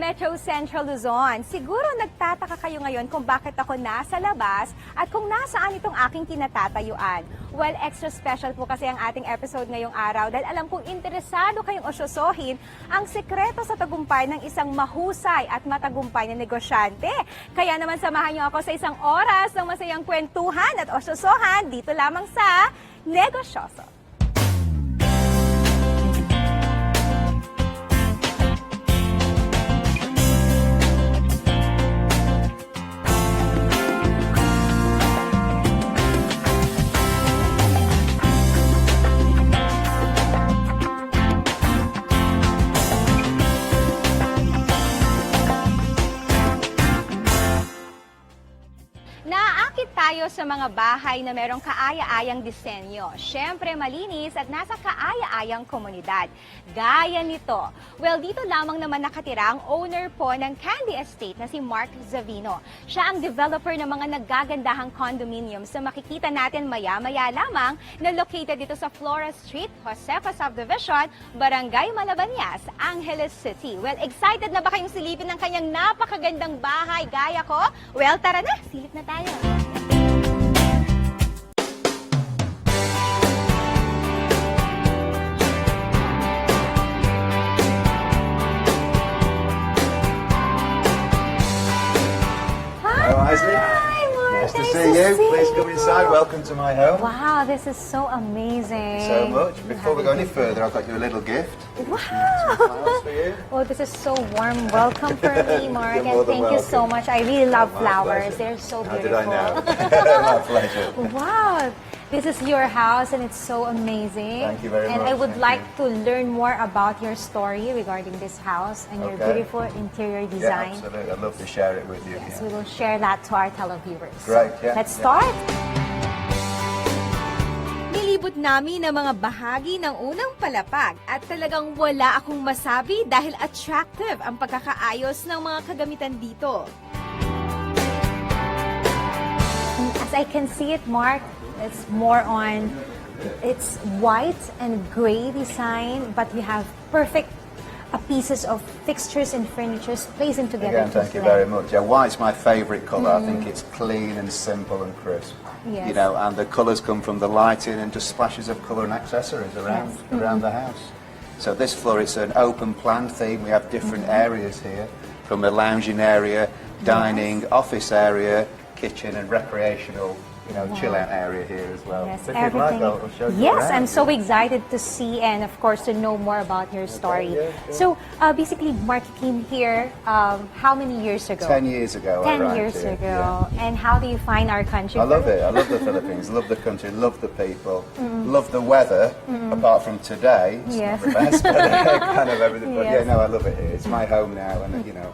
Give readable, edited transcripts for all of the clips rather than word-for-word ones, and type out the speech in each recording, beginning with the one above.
Metro Central Luzon. Siguro nagtataka kayo ngayon kung bakit ako nasa labas at kung nasaan itong aking kinatatayuan. Well, extra special po kasi ang ating episode ngayong araw dahil alam kong interesado kayong osyosohin ang sekreto sa tagumpay ng isang mahusay at matagumpay na negosyante. Kaya naman samahan niyo ako sa isang oras ng masayang kwentuhan at osyosohan dito lamang sa Negosyoso. Naaakit tayo sa mga bahay na merong kaaya-ayang disenyo. Siyempre malinis at nasa kaaya-ayang komunidad. Gaya nito. Well, dito lamang naman nakatira ang owner po ng Kandi Estate na si Mark Savino. Siya ang developer ng mga naggagandahang condominiums na makikita natin maya-maya lamang na located dito sa Flora Street, Josefa Subdivision, Barangay Malabanyas, Angeles City. Well, excited na ba kayong silipin ng kanyang napakagandang bahay gaya ko? Well, tara na, silip na tayo. Hello, Isley. Nice to see you. Please come inside. Welcome to my home. Wow, this is so amazing. Thank you so much. Before we go any further, I've got you a little gift. Wow. Some flowers for you. Oh, this is so warm. Welcome for me, Mark, You're more and than thank you so welcome. much. I really love My flowers. pleasure. They're so How beautiful. did I know? My pleasure. Wow, this is your house and it's so amazing. Thank you very and much. I would Thank like you. to learn more about your story regarding this house and your Okay. beautiful interior Yeah, design. absolutely. I'd love to share it with you. Yes, yeah. we will share that to our televiewers. Great, yeah, Let's yeah. start. Nilibot namin ang mga bahagi ng unang palapag at talagang wala akong masabi dahil attractive ang pagkakaayos ng mga kagamitan dito. As I can see it, Mark, it's more on, it's white and gray design, but you have perfect pieces of fixtures and furnitures placing together. Again, thank you very much. Yeah, white's my favourite colour. I think it's clean and simple and crisp. Yes. You know, and the colours come from the lighting and just splashes of colour and accessories around around the house. So this floor, it's an open plan theme. We have different areas here, from a lounging area, dining, office area, kitchen and recreational, you know, chill out area here as well. Yes, So if you'd like, everything. I'll show you Yes, around. I'm so excited to see and of course to know more about your story. yeah, sure. So basically, Mark came here how many years ago? 10 years ago, I 10 arrived years here, ago. yeah. And how do you find our country? I love it. I love the Philippines. Love the country. Love the people. Love the weather. Apart from today, it's Yes. not the best, but kind of everything. But Yes. yeah, no, I love it here. It's my home now, and you know,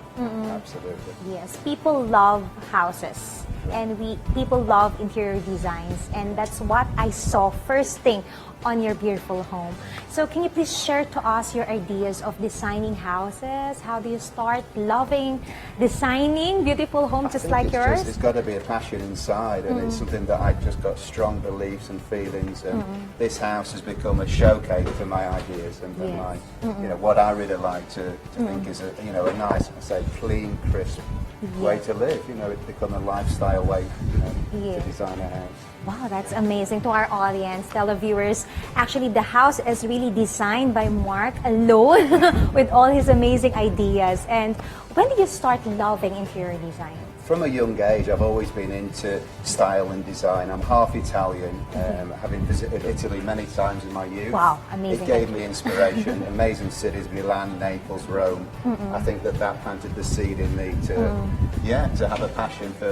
absolutely. Yes, people love houses. And people love interior designs, and that's what I saw first thing on your beautiful home. So can you please share to us your ideas of designing houses? How do you start loving designing beautiful homes just like yours? It's got to be a passion inside, and it's something that I just got strong beliefs and feelings. And this house has become a showcase for my ideas and for Yes. my, you know, what I really like to think is a, you know, a nice, I say, clean, crisp way to live. You know, it's become a lifestyle way, you know, Yes. to design a house. Wow, that's amazing. To our audience, televiewers, actually the house is really designed by Mark alone with all his amazing ideas. And when did you start loving interior design? From a young age, I've always been into style and design. I'm half Italian, having visited Italy many times in my youth. Wow, amazing. It gave me inspiration. Amazing cities, Milan, Naples, Rome. I think that planted the seed in me to, to have a passion for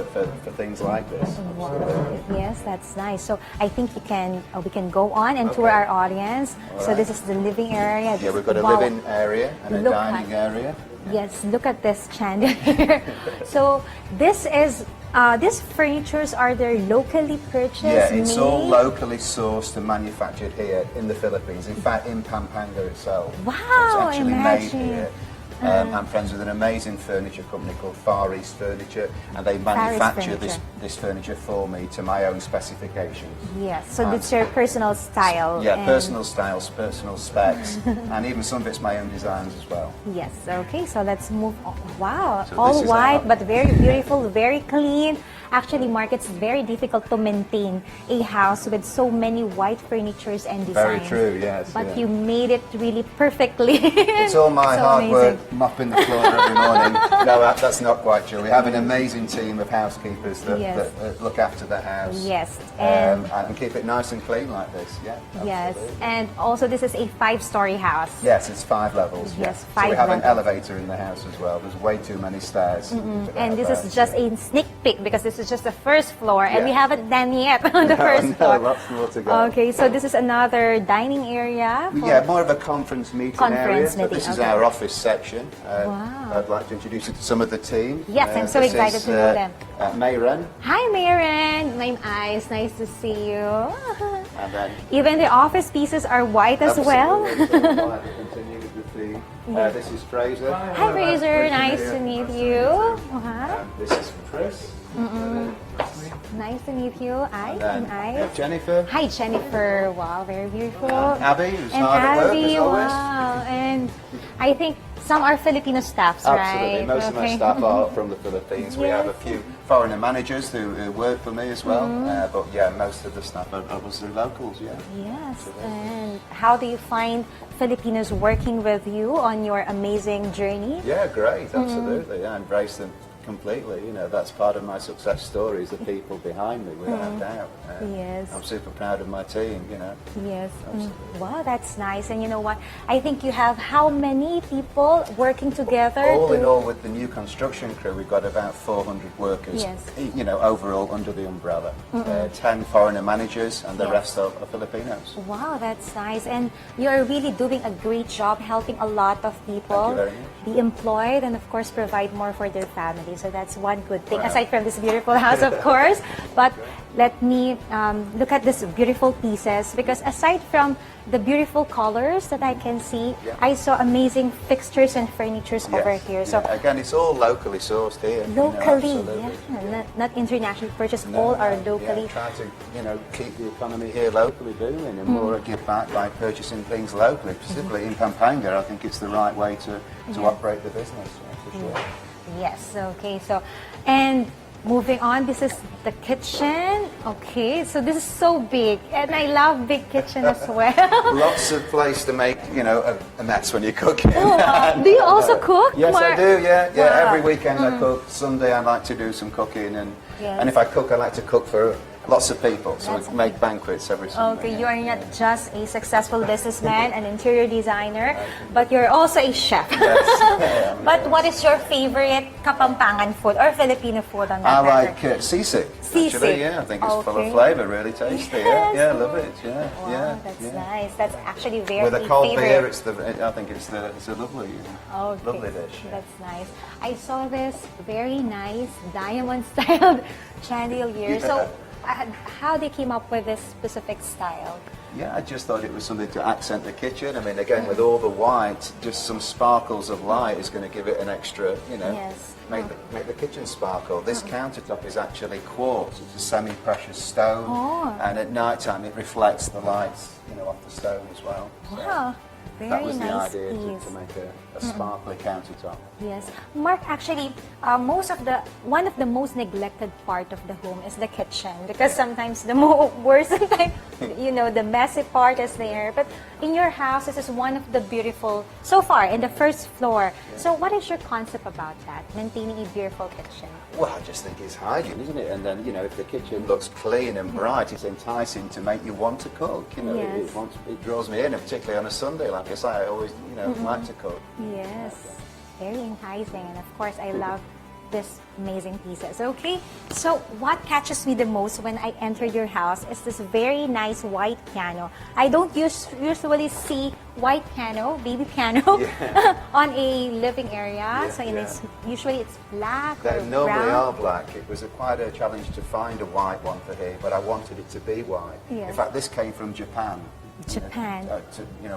things like this. Wow. Yes, that's nice. So I think we can go on and tour our audience. So this is the living area. Yeah, we've got a Wow. living area and a Look dining area. Yes, look at this chandelier. So this is these furnitures, are they locally purchased? Yeah, it's all made? locally sourced and manufactured here in the Philippines. In fact, in Pampanga itself. So Wow, it's actually made imagine. here. I'm friends with an amazing furniture company called Far East Furniture, and they manufacture this furniture for me to my own specifications. Yes, so it's your personal style. Yeah, personal styles, personal specs, and even some of it's my own designs as well. Yes, okay, so let's move on. Wow, So all this is white, our- but very beautiful, very clean. Actually, Mark, it's very difficult to maintain a house with so many white furnitures and Very designs. true, yes. But yeah. you made it really perfectly. It's all my So hard amazing. work mopping the floor every morning. No, that's not quite true. We have an amazing team of housekeepers that, Yes. that look after the house. Yes, and and keep it nice and clean like this. Yeah. yes, absolutely. and also this is a 5-story house. Yes, it's 5 levels. Yes, So 5 we have an levels. elevator in the house as well. There's way too many stairs. to get And up this there. is just a sneak peek because this is just the first floor and Yeah. we haven't done yet on the first No, floor. lots more to go. Okay, so this is another dining area. For, Yeah, more of a conference meeting area. Conference So meeting, this is okay. our office section. Wow. I'd like to introduce you to some of the team. Yes, I'm so this excited is, to know them. Mayren, Hi, Maren. My eyes, nice to see you. and then Even the office pieces are white as well. Absolutely. So, right, we continue with the theme. This is Fraser. Hi, Fraser. Nice to meet you. Wow. This is Chris. Nice to meet you. I And and then I. Jennifer. Hi, Jennifer. Wow, very beautiful. Abby, who's And hard at work Abby, as always. wow. And I think some are Filipino staffs, Absolutely. right? Most of my Okay. staff are from the Philippines. We have a Yes. few foreigner managers who work for me as well. But yeah, most of the staff are obviously locals, yeah. Yes. And how do you find Filipinos working with you on your amazing journey? Yeah, great, absolutely. Yeah, I embrace them completely. You know, that's part of my success story is the people behind me, without doubt. Yes. I'm super proud of my team, you know. Yes. Absolutely. Wow, that's nice. And you know what? I think you have how many people working together? All in to- all, with the new construction crew, we've got about 400 workers, Yes. you know, overall under the umbrella. 10 foreigner managers and the Yes. rest are Filipinos. Wow, that's nice. And you're really doing a great job helping a lot of people Thank you very much. be employed and, of course, provide more for their family. So that's one good thing, Wow. aside from this beautiful house, of course. But let me look at these beautiful pieces because aside from the beautiful colors that I can see, Yeah. I saw amazing fixtures and furnitures over Yes, here. So yeah. Again, it's all locally sourced here. you know, locally, absolutely. not internationally purchased, No, all are no, locally. Yeah, try to, you know, keep the economy here locally booming and more give back by purchasing things locally, specifically in Pampanga. I think it's the right way to operate the business, yeah, for sure. Yes, okay. So, and moving on, this is the kitchen. Okay, so this is so big, and I love big kitchen as well. Lots of place to make, you know, a mess when you're cooking. Do you also cook? Yes, I Mark? do. Yeah, yeah. Wow. Every weekend I cook. Sunday I like to do some cooking, and Yes. and if I cook, I like to cook for lots of people. So That's we make banquets every Sunday. Okay, yeah. you are not just a successful businessman, an interior designer, but you're also a chef. Yes. But what is your favorite Kapampangan food or Filipino food on that I matter? like sisig. Sisig. Actually, yeah, I think it's full Okay. of flavour, really tasty. Yes. Yeah, love it. Yeah, Wow, yeah. that's yeah. nice. That's actually very With a cold favorite. beer, I think it's a lovely, Okay. lovely dish. Yeah. That's nice. I saw this very nice diamond-styled chandelier. Yeah. So, how they came up with this specific style? Yeah, I just thought it was something to accent the kitchen. I mean, again, with all the white, just some sparkles of light is going to give it an extra, you know, Yes. make the kitchen sparkle. This countertop is actually quartz. It's a semi-precious stone, Oh. and at night time it reflects the lights, you know, off the stone as well. So Wow, that very was the nice idea piece. to make a sparkly countertop. Yes, Mark. Actually, one of the most neglected part of the home is the kitchen because sometimes the worst time, the messy part is there. But in your house, this is one of the beautiful so far in the first floor. So, what is your concept about that? Maintaining a beautiful kitchen. Well, I just think it's hygiene, isn't it? And then, if the kitchen looks clean and bright, it's enticing to make you want to cook. Yes. It draws me in, and particularly on a Sunday, like I say, I always, like to cook. Yes, very enticing, and of course, I love this amazing pieces. Okay, so what catches me the most when I enter your house is this very nice white piano. I don't usually see white piano, baby piano, Yeah. on a living area. Yeah, So yeah. usually it's black They or normally brown. are black. It was quite a challenge to find a white one for here, but I wanted it to be white. Yes. In fact, this came from Japan. Japan.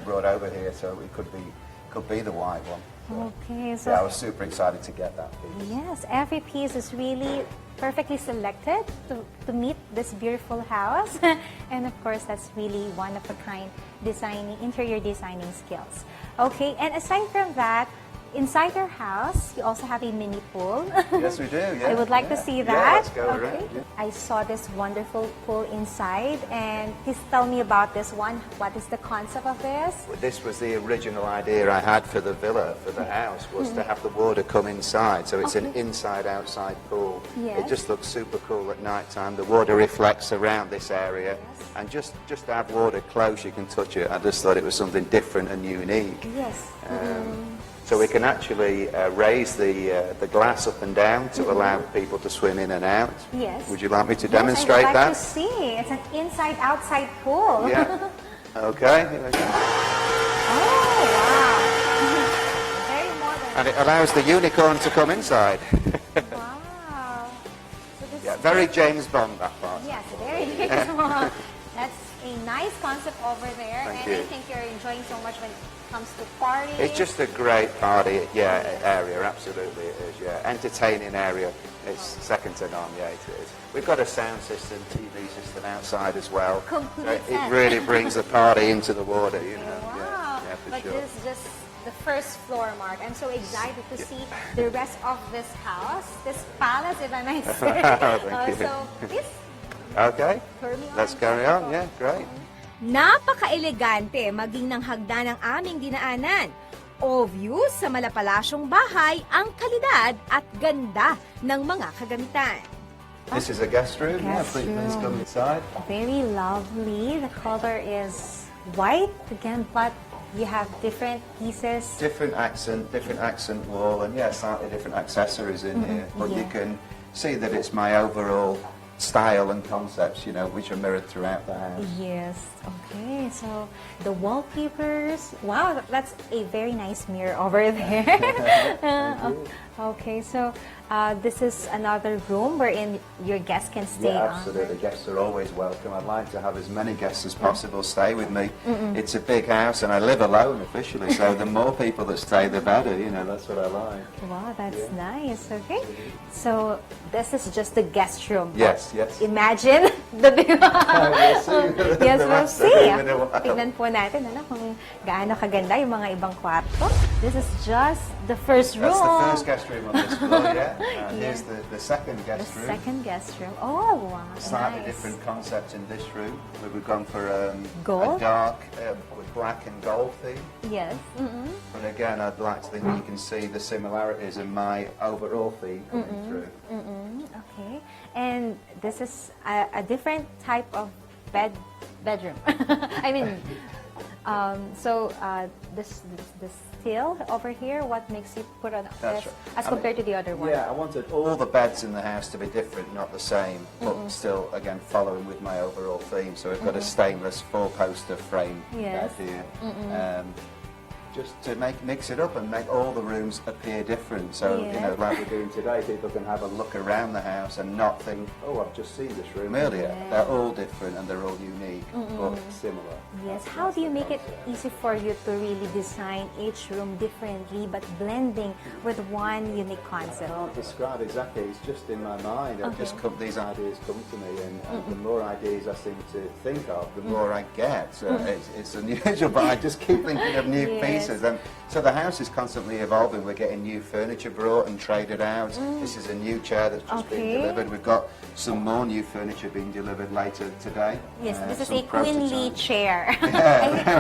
Brought over here, so it could be the white one. Okay, so Yeah, I was super excited to get that piece. yes, every piece is really perfectly selected to meet this beautiful house. And of course, that's really one of a kind interior designing skills. Okay, and aside from that, inside your house, you also have a mini pool. Yes, we do. Yeah, I would like to yeah. see Yeah, that. let's go around, yeah. I saw this wonderful pool inside, and please tell me about this one. What is the concept of this? Well, this was the original idea I had for the villa, for the house, was to have the water come inside. So it's an inside-outside pool. Yes. It just looks super cool at night time. The water reflects around this area. And just to have water close, you can touch it. I just thought it was something different and unique. Yes. So we can actually raise the glass up and down to allow people to swim in and out. Yes. Would you like me to Yes, demonstrate I would like that? to see. It's an inside-outside pool. Yeah. Okay. Here we go. Oh, wow. Very modern. And it allows the unicorn to come inside. Wow. So this Yeah, very James Bond, that part. Yes, very beautiful. That's a nice concept over there. Thank and I you. think you're enjoying so much when it comes to parties. It's just a great party, area, absolutely it is, yeah. Entertaining area, it's second to none, yeah, it is. We've got a sound system, TV system outside as well. Complete So it set. really brings the party into the water, you know. Wow. Yeah, for But sure. this is just the first floor, Mark. I'm so excited to see the rest of this house, this palace, if I might say. Thank you. So please Okay, tour me on. let's carry on, yeah, great. Napaka-elegante maging ng hagdan ng aming dinaanan. Obvious sa malapalasyong bahay ang kalidad at ganda ng mga kagamitan. This is a guest room, yeah, Guest please room. come inside. Very lovely. The color is white again, but you have different pieces. Different accent wall, and yeah, slightly different accessories in here. But you yeah. can see that it's my overall style and concepts, you know, which are mirrored throughout the house. Yes. Okay. So the wallpapers. Wow, that's a very nice mirror over there. Okay. So this is another room wherein your guests can stay Yeah, on. absolutely. Guests are always welcome. I'd like to have as many guests as possible stay with me. It's a big house, and I live alone officially, so the more people that stay, the better. You know, that's what I like. Wow, that's nice. Okay. So this is just the guest room. Yes, yes. Imagine the big We'll see. Yes, The we'll master see. room in a while. Tignan po natin kung gaano kaganda yung mga ibang kwarto. This is just the first room. That's the first guest room on this floor, yeah. Here's the second The guest room. second guest room. Oh, wow. Slightly nice. different concept in this room. We've gone for Gold? a dark with black and gold theme. Yes. And again, I'd like to think you can see the similarities in my overall theme coming through. Okay. And this is a different type of bedroom. I mean, so the steel over here, what makes you put on That's this right. as compared to the other one? Yeah, I wanted all the beds in the house to be different, not the same, but still, again, following with my overall theme. So we've got a stainless four-poster frame Yes. bed here. Just to mix it up and make all the rooms appear different. So, you know, like we're doing today, people can have a look around the house and not think, oh, I've just seen this room earlier. Yeah. They're all different and they're all unique, but similar. Yes. How do you make it easy for you to really design each room differently, but blending with one unique concept? I can't describe exactly, it's just in my mind. These ideas come to me, and the more ideas I seem to think of, the more I get. So it's unusual, but I just keep thinking of new pieces. And so the house is constantly evolving. We're getting new furniture brought and traded out. This is a new chair that's just been delivered. We've got some more new furniture being delivered later today. Yes, this is some a queenly prototypes. chair.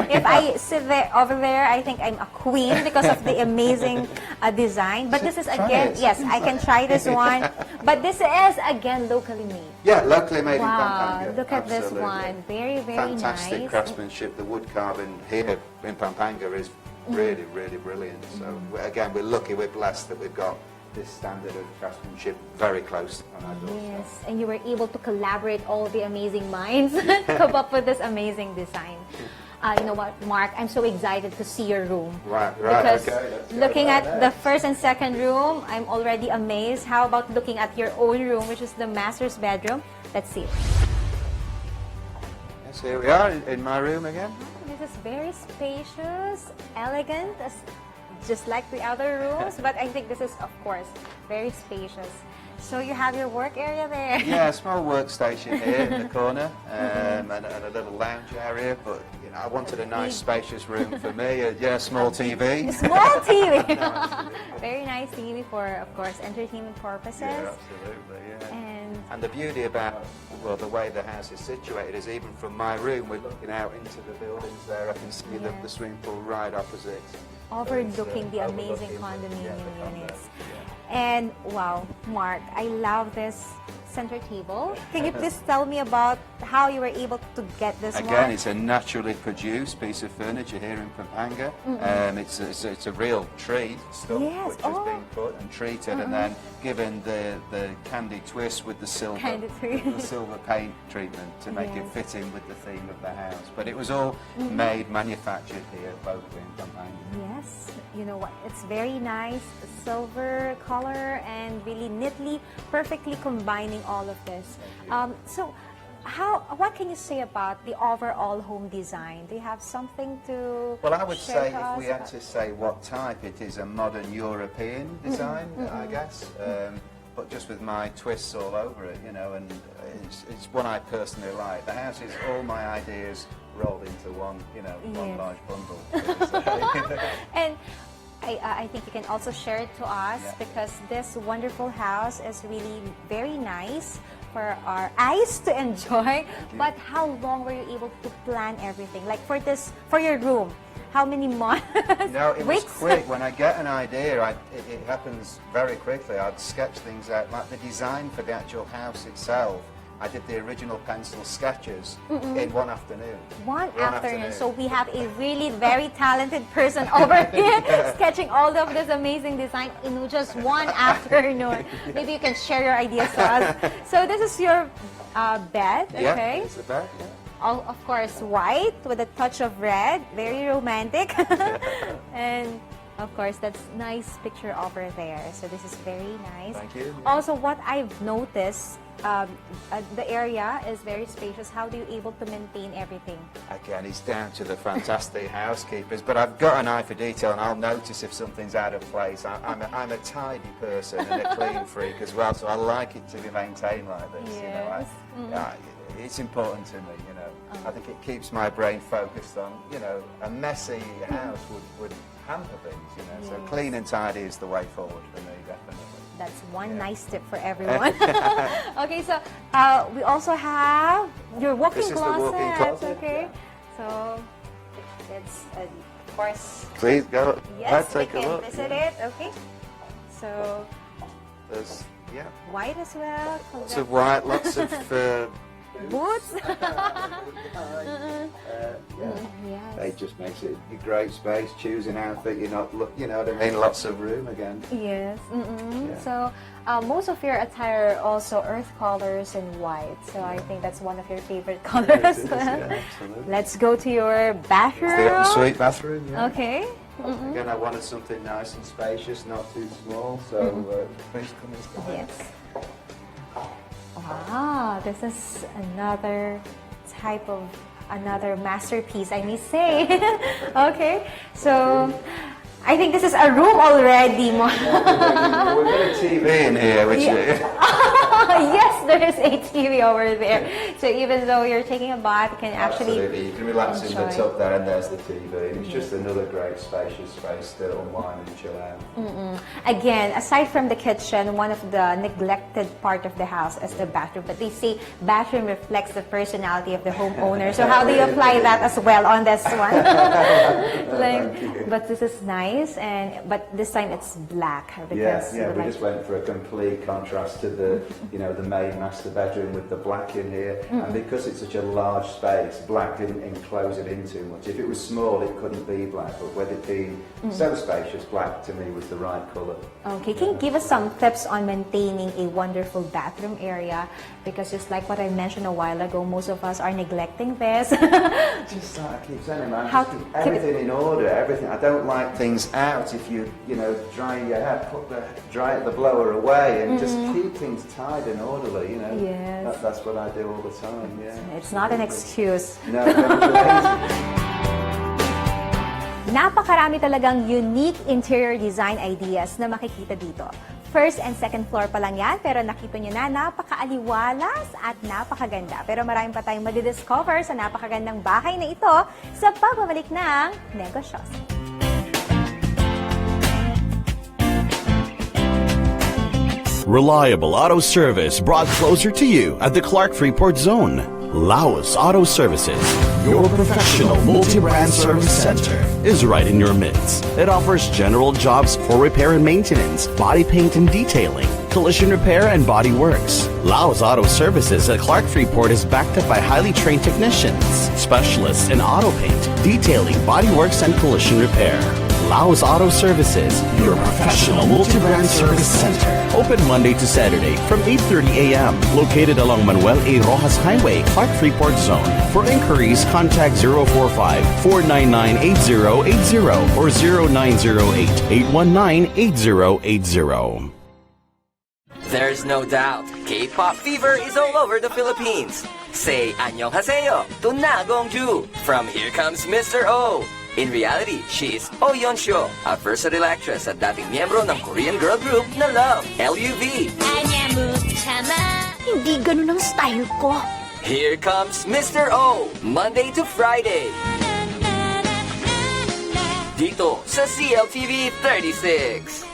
If I sit there over there, I think I'm a queen because of the amazing design. But this is Try again, it. yes, I can try this one. But this is again locally made. Yeah, locally made in Wow, Pampanga. look at this Absolutely. one. Very, very Fantastic nice. craftsmanship. The wood carving here in Pampanga is really, really brilliant. So again, we're lucky, we're blessed that we've got this standard of craftsmanship very close on our doorstep. Yes, and you were able to collaborate all the amazing minds to come up with this amazing design. You know what, Mark? I'm so excited to see your room. Right, Because okay. Let's go looking right at there. the first and second room, I'm already amazed. How about looking at your own room, which is the master's bedroom? Let's see. Yes, here we are in my room again. This is very spacious, elegant, as just like the other rooms, but I think this is, of course, very spacious. So you have your work area there. Yeah, a small workstation here in the corner, and a little lounge area. But you know, I wanted a nice, spacious room for me. Yeah, small TV. Small TV. Very nice TV for, of course, entertainment purposes. Yeah, absolutely. Yeah. And the beauty about the way the house is situated is even from my room, we're looking out into the buildings there. I can see the swimming pool right opposite. overlooking the amazing condominium units. And wow, Mark, I love this center table. Can you please tell me about how you were able to get this one? Again, it's a naturally produced piece of furniture here in Pampanga. It's a real tree stuff which has been put and treated and then given the candy twist with the silver, the silver paint treatment to make it fit in with the theme of the house. But it was all made, manufactured here locally in Pampanga. Yes, you know what? It's very nice, silver color and really neatly, perfectly combining all of this. So, what can you say about the overall home design? Do you have something to Well, I would share say to if us we had about? to say what type, it is a modern European design, I guess. But just with my twists all over it, you know, and it's one I personally like. The house is all my ideas rolled into one, you know, one large bundle. And I think you can also share it to us because this wonderful house is really very nice for our eyes to enjoy. But how long were you able to plan everything? Like for your room, how many months? No, it was Weeks? quick. When I get an idea, it happens very quickly. I'd sketch things out, like the design for the actual house itself. I did the original pencil sketches in one afternoon. One afternoon. So we have a really very talented person over here sketching all of this amazing design in just one afternoon. Maybe you can share your ideas to us. So this is your bed, Yeah, okay? it's the bed, yeah. All, of course, white with a touch of red. Very romantic. And of course, that's nice picture over there. So this is very nice. Thank you. Also, what I've noticed, the area is very spacious. How do you able to maintain everything? Again, it's down to the fantastic housekeepers, but I've got an eye for detail and I'll notice if something's out of place. I'm a tidy person and a clean freak as well, so I like it to be maintained like this. Yes. You know, it's important to me, you know. I think it keeps my brain focused on, you know, a messy house would hamper things, you know. So clean and tidy is the way forward for me, definitely. That's one nice tip for everyone. Okay, so we also have your walk-in This is the closet. walk-in closet, Okay, so it's of course. Please go Yes, take we a can look. visit it. Okay, so There's, white as well. lots of white, lots of Boots. It just makes it a great space. Choose an outfit, you know what I mean? Lots of room again. Yes. Yeah. So most of your attire also earth colors and white. So I think that's one of your favorite colors as well. Yeah, absolutely. Let's go to your bathroom. It's the ensuite bathroom, yeah. Okay. Again, I wanted something nice and spacious, not too small, so please come inside. Yes. Wow, this is another type of masterpiece, I may say. Okay, so I think this is a room already. We've got a TV in here, which Yes, there is a TV over there. So even though you're taking a bath, you can actually absolutely. You can relax in the enjoy. tub there, and there's the TV. And it's just another great spacious space to unwind and chill out. Again, aside from the kitchen, one of the neglected part of the house is the bathroom. But they say bathroom reflects the personality of the homeowner. So how do you apply that as well on this one? But this is nice, but this time it's black because we just went for a complete contrast to the the main master bedroom with the black in here, and because it's such a large space, black didn't enclose it in too much. If it was small, it couldn't be black, but with it being so spacious, black to me was the right colour. Okay, can you give us some tips on maintaining a wonderful bathroom area? Because just like what I mentioned a while ago, most of us are neglecting this. Just like I keep saying, man, How just keep keep it- everything in order, everything. I don't like things out. If you drying your hair, dry the blower away and just keep things tidy and orderly, you know. Yes. That's what I do all the time, yeah. It's not an excuse. No, don't be lazy. Napakarami marami talagang unique interior design ideas na makikita dito. First and second floor pa lang yan, pero nakita nyo na napakaaliwalas at napakaganda. Pero marami pa tayong madidiscover sa napakagandang bahay na ito sa pagbabalik ng Negosyoso. Reliable auto service brought closer to you at the Clark Freeport Zone. Laos Auto Services, your professional multi-brand service center, is right in your midst. It offers general jobs for repair and maintenance, body paint and detailing, collision repair and body works. Laos Auto Services at Clark Freeport is backed up by highly trained technicians, specialists in auto paint, detailing, body works and collision repair. Laos Auto Services, your professional multi-brand service center. Open Monday to Saturday from 8:30 a.m. Located along Manuel A. Rojas Highway, Clark Freeport Zone. For inquiries, contact 045-499-8080 or 0908-819-8080. There's no doubt, K-pop fever is all over the Philippines. Say annyeonghaseyo to Na Gongju from Here Comes Mr. O. In reality, she is Oh Yeon-seo, a versatile actress at dating miyembro ng Korean girl group na Love, LUV. Hindi ganun ang style ko. Here comes Mr. O, Monday to Friday. Dito sa CLTV 36.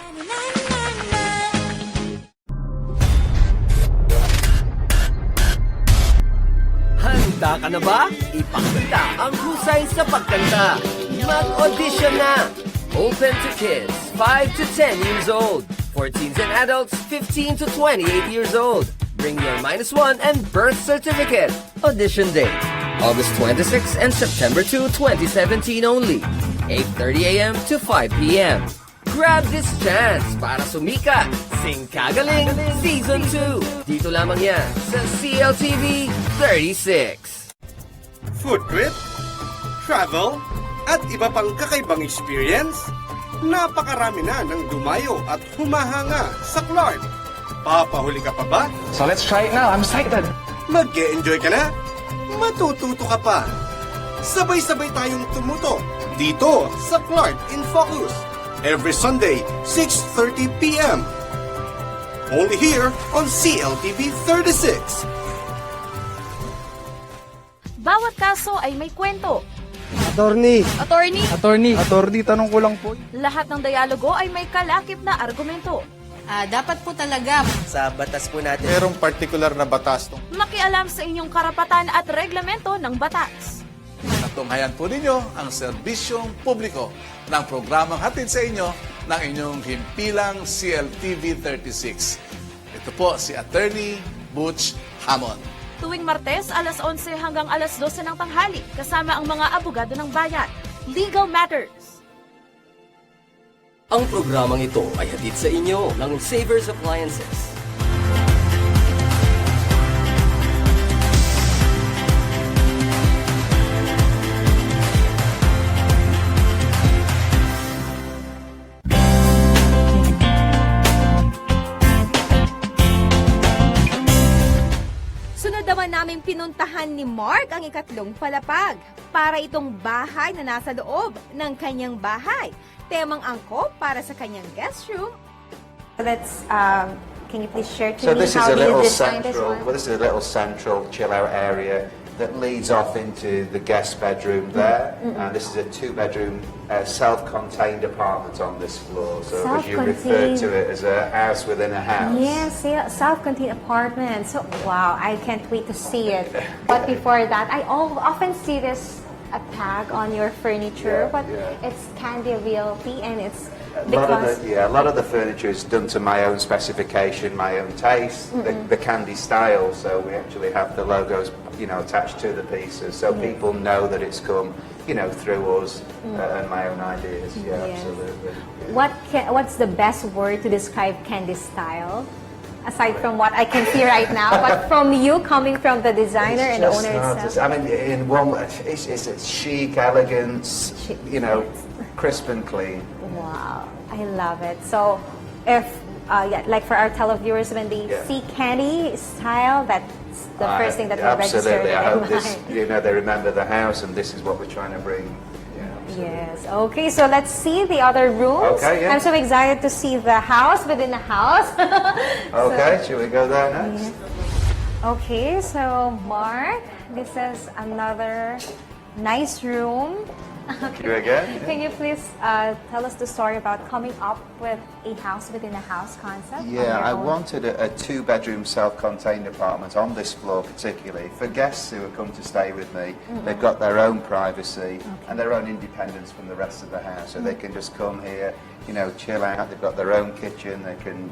Handa ka na ba? Ipakita ang husay sa pagkanta. Mag-audition na! Open to kids 5 to 10 years old, for teens and adults 15 to 28 years old. Bring your -1 and birth certificate. Audition date, August 26 and September 2, 2017 only. 8:30 a.m. to 5 p.m. Grab this chance para sumikat. Sing Kagaling Season 2. Dito lamang yan sa CLTV 36. Food trip, travel, at iba pang kakaibang experience? Napakarami na ng dumayo at humahanga sa Clark. Papahuli ka pa ba? So let's try it now. I'm excited. Mag-e-enjoy ka na? Matututo ka pa. Sabay-sabay tayong tumuto dito sa Clark in Focus. Every Sunday, 6:30 p.m. Only here on CLTV 36. Bawat kaso ay may kwento. Attorney, Attorney, tanong ko lang po. lahat ng dialogo ay may kalakip na argumento. Dapat po talaga. Sa batas po natin. Merong particular na batas tong Makialam sa inyong karapatan at reglamento ng batas. Natunghayan po ninyo ang serbisyong publiko ng programang hatid sa inyo ng inyong himpilang CLTV 36. Ito po si Attorney Butch Hammond. Tuwing Martes, alas 11 hanggang alas 12 ng tanghali, kasama ang mga abogado ng bayan. Legal Matters. Ang programang ito ay hatid sa inyo ng Savers Appliances. Sunod naman naming pinuntahan ni Mark ang ikatlong palapag para itong bahay na nasa loob ng kanyang bahay. Temang angkop para sa kanyang guest room. Can you please share to So me this is how a you little designed this central. one? Well, this is a little central chill-out area that leads off into the guest bedroom there. And this is a two-bedroom, self-contained apartment on this floor. So as you refer to it as a house within a house. Yes, self-contained apartment. So, wow, I can't wait to see it. But before that, I often see this a tag on your furniture, Yeah, but yeah. it's Kandi Realty, and it's A because lot of the furniture is done to my own specification, my own taste, the Kandi style. So we actually have the logos, attached to the pieces, so people know that it's come, through us and my own ideas. Yeah, Yes. absolutely. what's the best word to describe Kandi's style? Aside from what I can see right now, but from you coming from the designer and the It's owner just hard to itself. say. I mean, in one way, it's chic, elegance, Chic. crisp and clean. Wow, I love it. So, if like for our televiewers, when they Yeah. see Kandi style, that It's the first thing that we registered in Absolutely. I hope their this, mind. they remember the house, and this is what we're trying to bring. Yes. Okay, so let's see the other rooms. Okay, yeah. I'm so excited to see the house within the house. Okay, shall we go there next? Okay, so Mark, this is another nice room. You again? Can you please tell us the story about coming up with a house within a house concept? on Yeah, your I own? wanted a two-bedroom self-contained apartment on this floor particularly for guests who have come to stay with me. They've got their own privacy and their own independence from the rest of the house, so they can just come here, chill out. They've got their own kitchen. They can,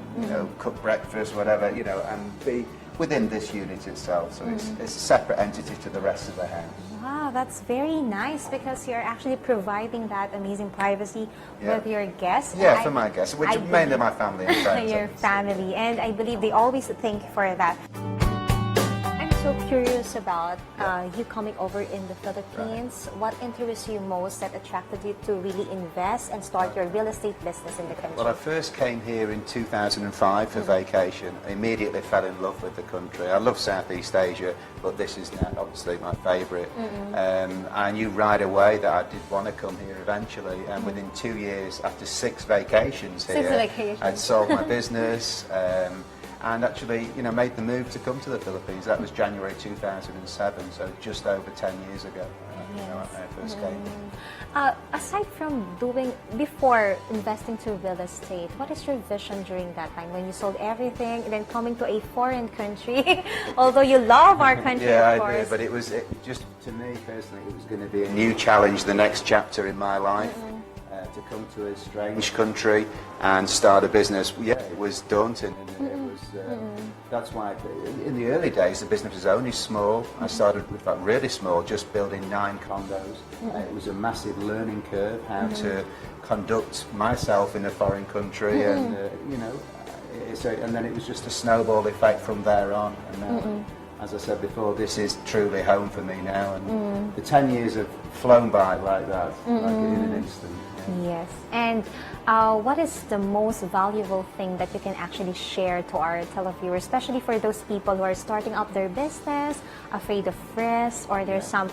cook breakfast, whatever, and be within this unit itself. So it's a separate entity to the rest of the house. Wow, that's very nice because you're actually providing that amazing privacy Yeah. with your guests. Yeah, And for my guests, which I are mainly believe- my family and friends. your family, and I believe they always thank you for that. I'm so curious about you coming over in the Philippines. What interests you most that attracted you to really invest and start your real estate business in the country? Well, I first came here in 2005 for vacation. I immediately fell in love with the country. I love Southeast Asia, but this is now obviously my favourite. I knew right away that I did want to come here eventually, and within 2 years, after 6 vacations here, vacations. I'd sold my business. And actually, made the move to come to the Philippines. That was January 2007, so just over 10 years ago. When I first came. Aside from before investing to real estate, what is your vision during that time when you sold everything and then coming to a foreign country? Although you love our country, Yeah, of I course. do, but it was just to me personally, it was going to be a new challenge, the next chapter in my life. To come to a strange country and start a business, it was daunting. And it was, that's why in the early days the business was only small. I started with really small, just building 9 condos. It was a massive learning curve how to conduct myself in a foreign country, and and then it was just a snowball effect from there on. And now, as I said before, this is truly home for me now, and the 10 years have flown by like that, like in an instant. Yes. And what is the most valuable thing that you can actually share to our televiewers, especially for those people who are starting up their business, afraid of risk, or there's some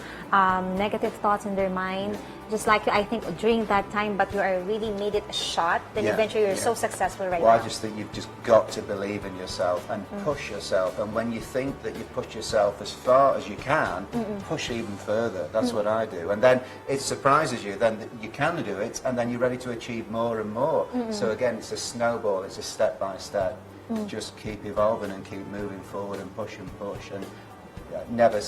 negative thoughts in their mind? Just like I think during that time, but you are really made it a shot, then eventually you're so successful right now. I just think you've just got to believe in yourself and push yourself. And when you think that you've pushed yourself as far as you can, push even further. That's what I do. And then it surprises you. Then you can do it, and then you're ready to achieve more and more. So again, it's a snowball. It's a step by step. Just keep evolving and keep moving forward and push and push. And never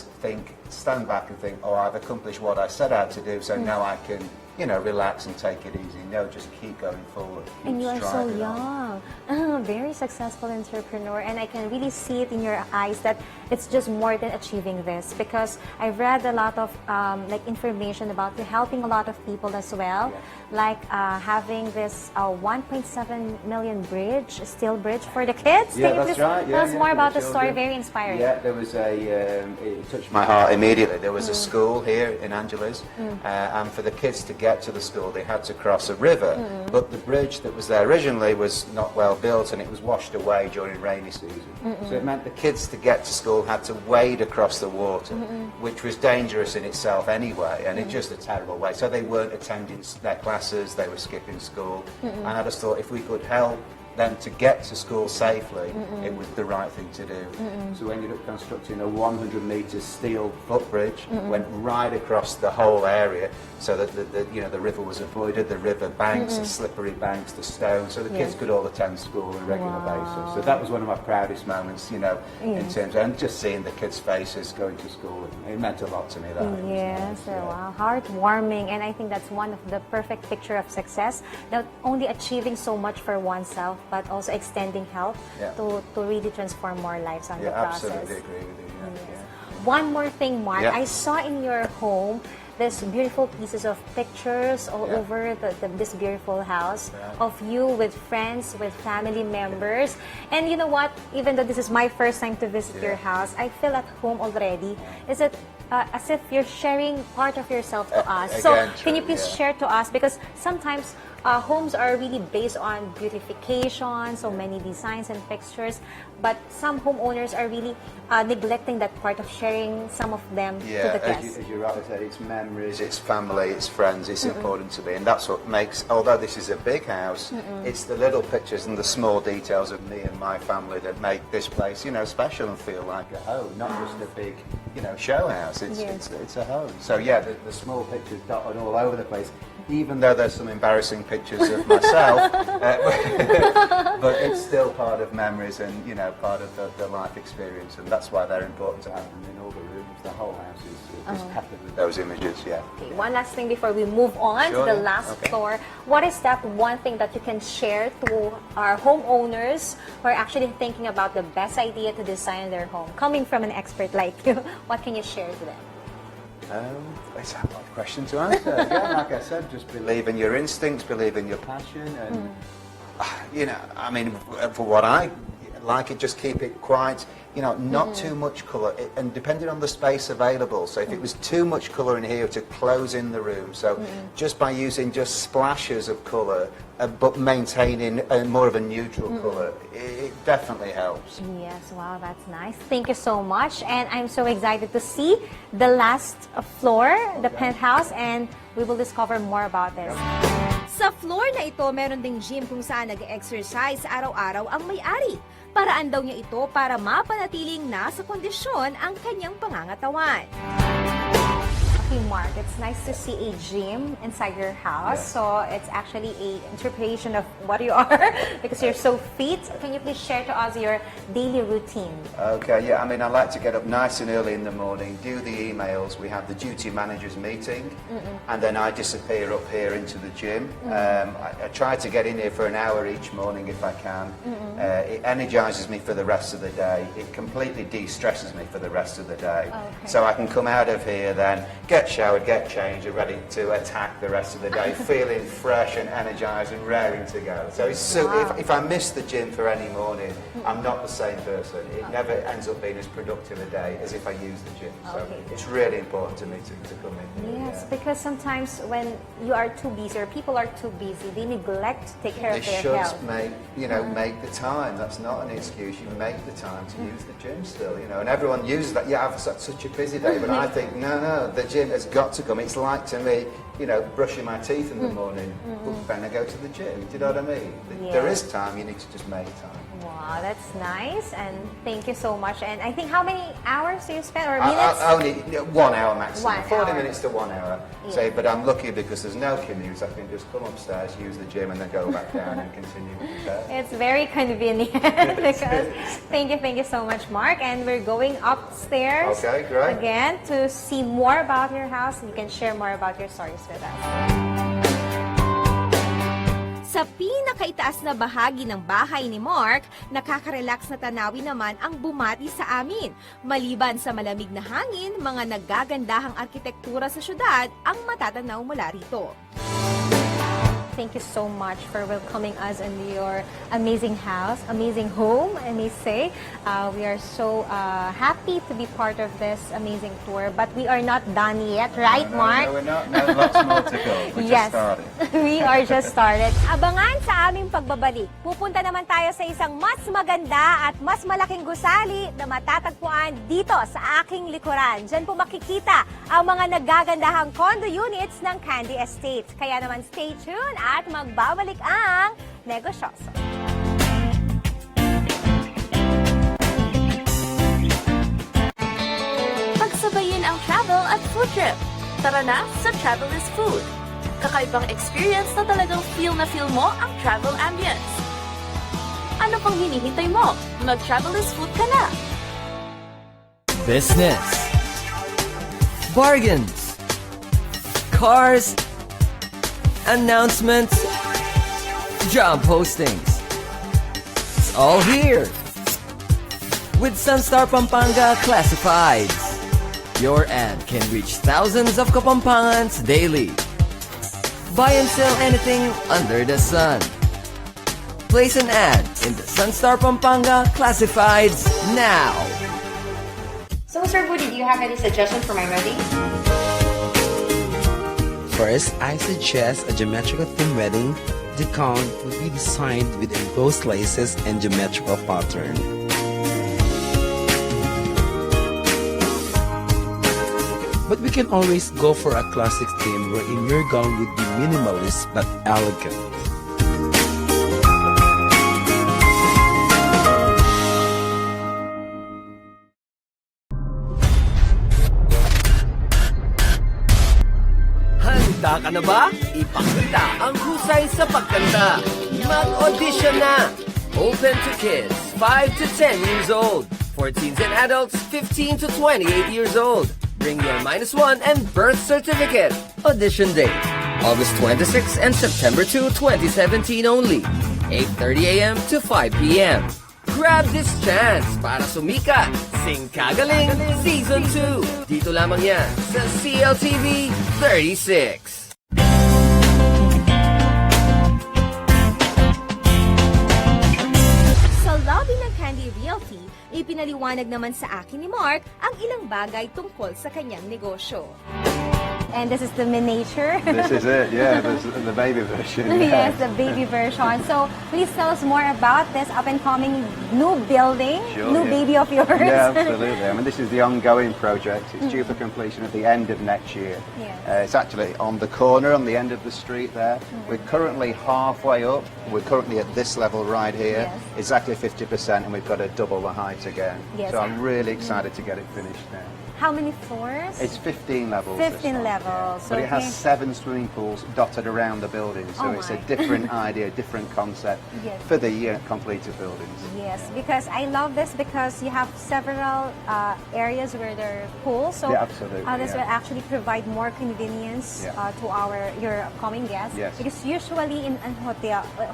stand back and think, oh, I've accomplished what I set out to do, so now I can, relax and take it easy. No, just keep going forward. And you are so striving on. young, very successful entrepreneur, and I can really see it in your eyes that it's just more than achieving this, because I've read a lot of information about you helping a lot of people as well, like having this 1.7 million steel bridge for the kids. Yeah, Can you that's please right. tell us more for about the children. story? Very inspiring. Yeah, there was it touched my heart immediately. There was a school here in Angeles, and for the kids to get to the school, they had to cross a river. But the bridge that was there originally was not well built, and it was washed away during rainy season. So it meant the kids to get to school had to wade across the water, which was dangerous in itself anyway, and it's just a terrible way. So they weren't attending their classes, they were skipping school. And I just thought if we could help them to get to school safely, it was the right thing to do. So we ended up constructing a 100-metre steel footbridge, went right across the whole area, so that the river was avoided, the river banks, the slippery banks, the stones, so the kids could all attend school on a regular basis. So that was one of my proudest moments, in terms of, and just seeing the kids' faces going to school, it meant a lot to me. Yes, wow, heartwarming, and I think that's one of the perfect picture of success. Not only achieving so much for oneself, but also extending help to really transform more lives on the process. Absolutely agree with you. One more thing, Mark, Yeah. I saw in your home this beautiful pieces of pictures all over this beautiful house of you with friends, with family members. And you know what? Even though this is my first time to visit your house, I feel at home already. Is it as if you're sharing part of yourself to us. So again, can you true, please yeah. share to us, because sometimes homes are really based on beautification, so many designs and fixtures, but some homeowners are really neglecting that part of sharing some of them to the guests. As you rightly said, it's memories, it's family, it's friends, it's important to me, and that's what makes, although this is a big house, it's the little pictures and the small details of me and my family that make this place, special and feel like a home, not just a big, show house. It's a home. So yeah, the small pictures dotted all over the place, even though there's some embarrassing pictures of myself, but it's still part of memories and, part of the life experience, and that's why they're important to have them in all the rooms. The whole house is just peppered with those images, yeah. Okay, one last thing before we move on Sure, to the yeah. last Okay. floor. What is that one thing that you can share to our homeowners who are actually thinking about the best idea to design their home? Coming from an expert like you, what can you share to them? It's a hard question to answer. Yeah, like I said, just believe in your instincts, believe in your passion, and for what I like it, just keep it quiet. Not too much colour, and depending on the space available. So if it was too much colour in here, to close in the room. So just by using just splashes of colour, but maintaining more of a neutral colour, it definitely helps. Yes, wow, that's nice. Thank you so much. And I'm so excited to see the last floor, the penthouse, and we will discover more about this. Sa floor na ito, meron ding gym kung saan nag-exercise araw-araw ang may-ari. Paraan daw niya ito para mapanatiling nasa kondisyon ang kanyang pangangatawan. Okay, Mark, it's nice to see a gym inside your house. Yes. So it's actually a interpretation of what you are because you're so fit. Can you please share to us your daily routine? Okay, yeah, I like to get up nice and early in the morning, do the emails, we have the duty managers meeting, and then I disappear up here into the gym. I try to get in here for an hour each morning if I can. It energizes me for the rest of the day. It completely de-stresses me for the rest of the day. Okay. So I can come out of here then, get showered, get changed, and ready to attack the rest of the day, feeling fresh and energized and raring to go. So, if I miss the gym for any morning, I'm not the same person. It never ends up being as productive a day as if I use the gym. So it's really important to me to come in here. Yes, because sometimes when you are too busy or people are too busy, they neglect to take care They of their should health. make the time. That's not an excuse. You make the time to use the gym still, and everyone uses that. Yeah, I've had such a busy day, but I think no, the gym has got to come. It's like to me, brushing my teeth in the morning. Well, then I go to the gym. Do you know what I mean? There is time. You need to just make time. Wow, that's nice, and thank you so much. And I think how many hours do you spend, or minutes? Only 1 hour maximum, 1 40 hour. minutes to 1 hour. Say, but I'm lucky because there's no commute. I can just come upstairs, use the gym, and then go back down and continue with the day. It's very convenient because thank you so much, Mark. And we're going upstairs Okay, great. again to see more about your house. You can share more about your stories with us. Sa pinakaitaas na bahagi ng bahay ni Mark, nakaka-relax na tanawin naman ang bumati sa amin. Maliban sa malamig na hangin, mga nagagandahang arkitektura sa syudad ang matatanaw mula rito. Thank you so much for welcoming us in your amazing house, amazing home, I may say. We are so happy to be part of this amazing tour, but we are not done yet, right, Mark? No, we're not. No, lots more to go. We just started. We are just started. Abangan sa aming pagbabalik. Pupunta naman tayo sa isang mas maganda at mas malaking gusali na matatagpuan dito sa aking likuran. Diyan po makikita ang mga nagagandahang condo units ng Kandi Estates. Kaya naman stay tuned at magbabalik ang Negosyoso. Pagsabayin ang travel at food trip. Tara na sa Travel is Food. Kakaibang experience na talagang feel na feel mo ang travel ambience. Ano pang hinihintay mo? Mag-Travel is Food ka na! Business, bargains, cars, announcements, job postings. It's all here with Sunstar Pampanga Classifieds. Your ad can reach thousands of Kapampangans daily. Buy and sell anything under the sun. Place an ad in the Sunstar Pampanga Classifieds now. So So, Sir Budi, do you have any suggestions for my wedding? First, I suggest a geometrical theme wedding. The gown will be designed with embossed laces and geometrical pattern. But we can always go for a classic theme wherein your gown would be minimalist but elegant. Handa ka na ba? Ipakita ang husay sa pagkanta. Mag-audition na! Open to kids 5 to 10 years old. For teens and adults 15 to 28 years old. Bring your -1 and birth certificate. Audition date, August 26 and September 2, 2017 only. 8:30 a.m. to 5 p.m. Grab this chance para sumikat. Sing Kagaling Season 2. Dito lamang yan sa CLTV 36. Sa lobby ng Kandi Realty, ipinaliwanag naman sa akin ni Mark ang ilang bagay tungkol sa kanyang negosyo. And this is the miniature. This is it, yeah, this is the baby version. Yes, the baby version. So please tell us more about this up-and-coming new building, Sure, new yeah. baby of yours. Yeah, absolutely. I mean, this is the ongoing project. It's due for completion at the end of next year. Yes. It's actually on the corner, on the end of the street there. We're currently halfway up. We're currently at this level right here. Yes. Exactly 50%, and we've got to double the height again. Yes. So I'm really excited to get it finished now. How many floors? It's 15 levels. this 15 one, levels. But it has Okay. 7 swimming pools dotted around the building, so Oh it's a my. different idea, different concept Yes. for the completed buildings. Yes, because I love this because you have several areas where there are pools. So Yeah, absolutely, this yeah. will actually provide more convenience Yeah. To your upcoming guests. Yes. Because usually in a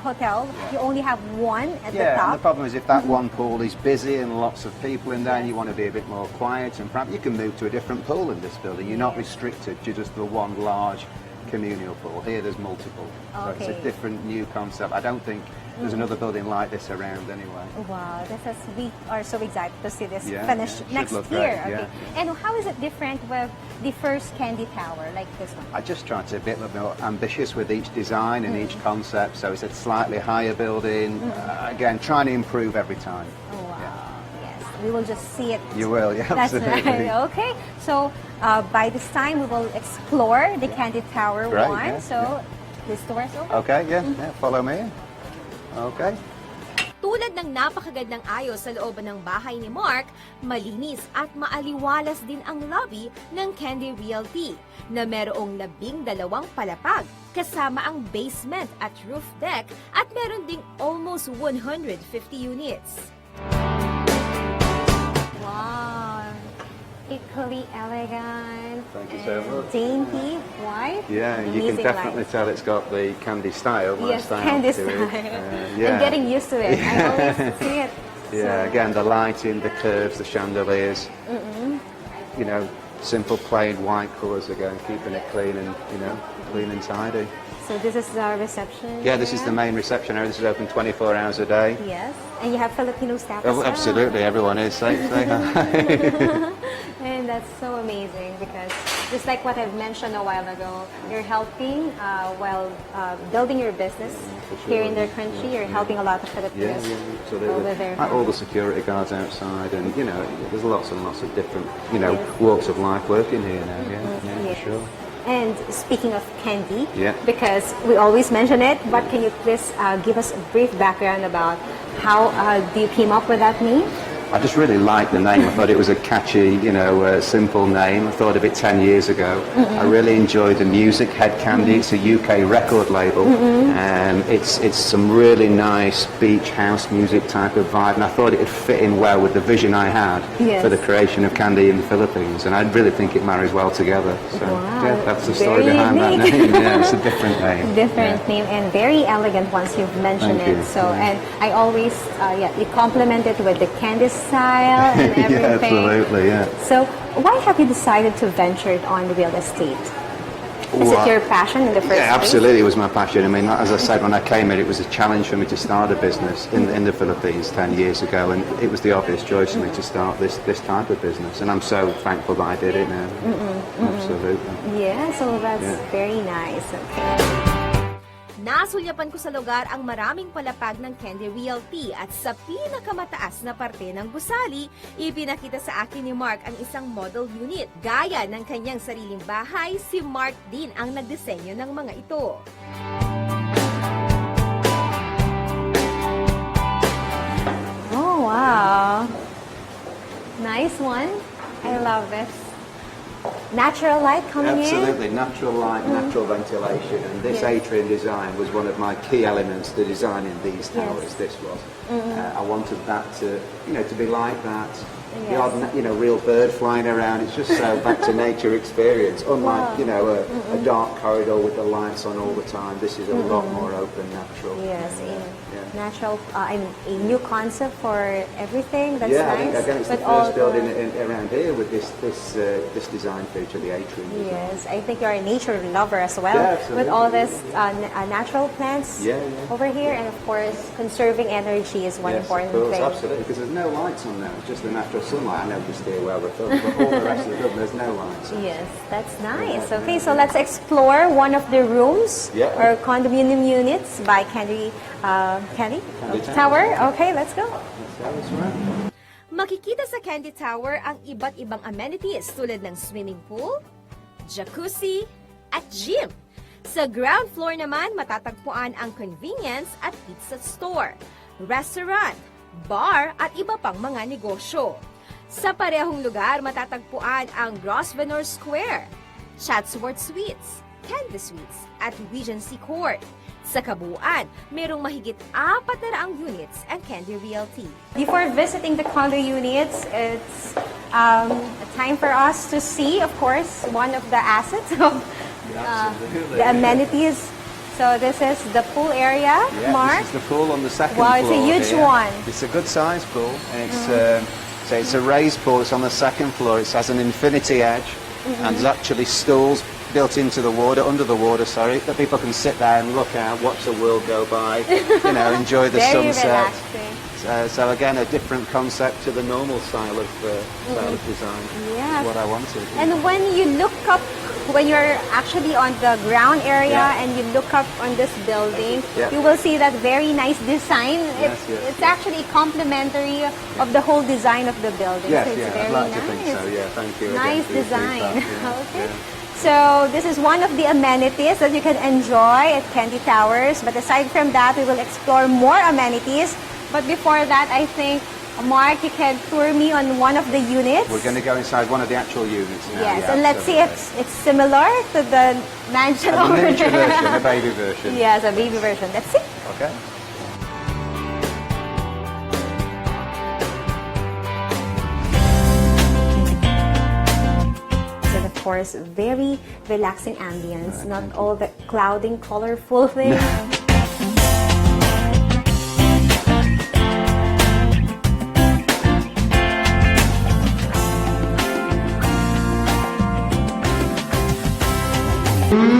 hotel you only have one at the Yeah, and top. the problem is if that one pool is busy and lots of people in there and you want to be a bit more quiet, and perhaps you can move to a different pool in this building. You're not restricted to just the one large communal pool. Here there's multiple. So it's a Okay. different new concept. I don't think there's another building like this around anyway. Wow, we are so excited to see this Yeah, finished yeah, it should next look year. great, Okay. yeah. And how is it different with the first Kandi Tower like this one? I just tried to be a bit more ambitious with each design and each concept. So it's a slightly higher building. Again, trying to improve every time. Oh, wow. Yes, we will just see it. You will, yeah, That's absolutely. right. Okay. So by this time, we will explore the Kandi Tower Great, 1. yeah, So this door is open. Okay, yeah, follow me. Okay. Tulad ng napakagandang ayos sa looban ng bahay ni Mark, malinis at maaliwalas din ang lobby ng Kandi Realty na merong 12 palapag kasama ang basement at roof deck at meron ding almost 150 units. Wow! Equally elegant Thank you so much. dainty, white. Yeah, you can Amazing definitely light. tell it's got the Kandi style. my Yes, style Kandi to it. style. Yeah. I'm getting used to it. I always see it. Yeah, again, the lighting, the curves, the chandeliers. You know, simple, plain white colours again, keeping it clean and, clean and tidy. So this is the reception. Yeah, this is the area? main reception area. This is open 24 hours a day. Yes, and you have Filipino staff as Oh, well. absolutely, everyone is. Say hi. And that's so amazing because just like what I've mentioned a while ago, you're helping while building your business here in their country. You're helping a lot of Filipinos absolutely. over there. Like all the security guards outside, and there's lots and lots of different, walks of life working here now. Yeah, Yes. for sure. And speaking of Kandi, Yeah. because we always mention it, but can you please give us a brief background about how you came up with that name? I just really liked the name. I thought it was a catchy, simple name. I thought of it 10 years ago. I really enjoyed the music, Head Candy. It's a UK record label. It's some really nice beach house music type of vibe, and I thought it would fit in well with the vision I had for the creation of Kandi in the Philippines, and I really think it marries well together. So yeah, that's the story Very behind that unique. name. Yeah, it's a different name. Different name and very elegant once you've mentioned Thank it. you. So, and I always, you compliment it with the Kandi style and everything. Yeah, absolutely, yeah. So, why have you decided to venture on real estate? Is it your passion in the first place? Yeah, absolutely, it was my passion. I mean, as I said, when I came here, it was a challenge for me to start a business in the Philippines 10 years ago, and it was the obvious choice for me to start this type of business, and I'm so thankful that I did it now. Absolutely. Yeah, so that's very nice. Okay. Nasulyapan ko sa lugar ang maraming palapag ng Kandi Realty at sa pinakamataas na parte ng gusali, ipinakita sa akin ni Mark ang isang model unit. Gaya ng kanyang sariling bahay, si Mark din ang nagdisenyo ng mga ito. Oh, wow. Nice one. I love this. Natural light coming Absolutely, natural light, natural ventilation, and this atrium design was one of my key elements to designing these towers. This was. I wanted that to be like that. The odd, real bird flying around. It's just so back to nature experience. Unlike, a dark corridor with the lights on all the time. This is a lot more open, natural. Yes, natural. A new concept for everything. That's nice. I think again it's the first building around here with this design feature, the atrium. Yes, I think you're a nature lover as well. Yeah, absolutely. With all this natural plants over here, and of course, conserving energy is one important thing. Absolutely, because there's no lights on there. It's just the natural sunlight. I know the stairwell, but all the rest of the building, there's no lights. Yes, that's nice. Okay, so let's explore one of the rooms or condominium units by Kandi Tower. Okay, let's go. Makikita sa Kandi Tower ang iba't ibang amenities tulad ng swimming pool, jacuzzi, at gym. Sa ground floor naman, matatagpuan ang convenience at pizza store, restaurant, bar, at iba pang mga negosyo. Sa parehong lugar, matatagpuan ang Grosvenor Square, Chatsworth Suites, Kandi Suites, at Regency Court. Sa kabuuan, mayroong mahigit 400 units ang Kandi Realty. Before visiting the condo units, it's a time for us to see, of course, one of the assets of the amenities. So this is the pool area, Mark. This is the pool on the second floor. Wow, it's a huge one. It's a good size pool, and it's a raised pool. It's on the second floor. It has an infinity edge, and there's actually stools built into the water, under the water, that people can sit there and look out, watch the world go by, enjoy the sunset. So again, a different concept to the normal style of design. Yeah. That's what I wanted. And when you look up, when you're actually on the ground area and you look up on this building, you will see that very nice design. It's actually complementary of the whole design of the building. Yes, so it's I'd very like nice. to think so. Yeah, thank you. Nice again for your design. feedback. Okay. So this is one of the amenities that you can enjoy at Kandi Towers. But aside from that, we will explore more amenities. But before that, I think, Mark, you can tour me on one of the units. We're going to go inside one of the actual units now. Yes, and let's see if it's similar to the mansion over there. A miniature version, a baby version. Yes, a baby version. Let's see. Okay. Of course, very relaxing ambience, not all the clouding, colorful things.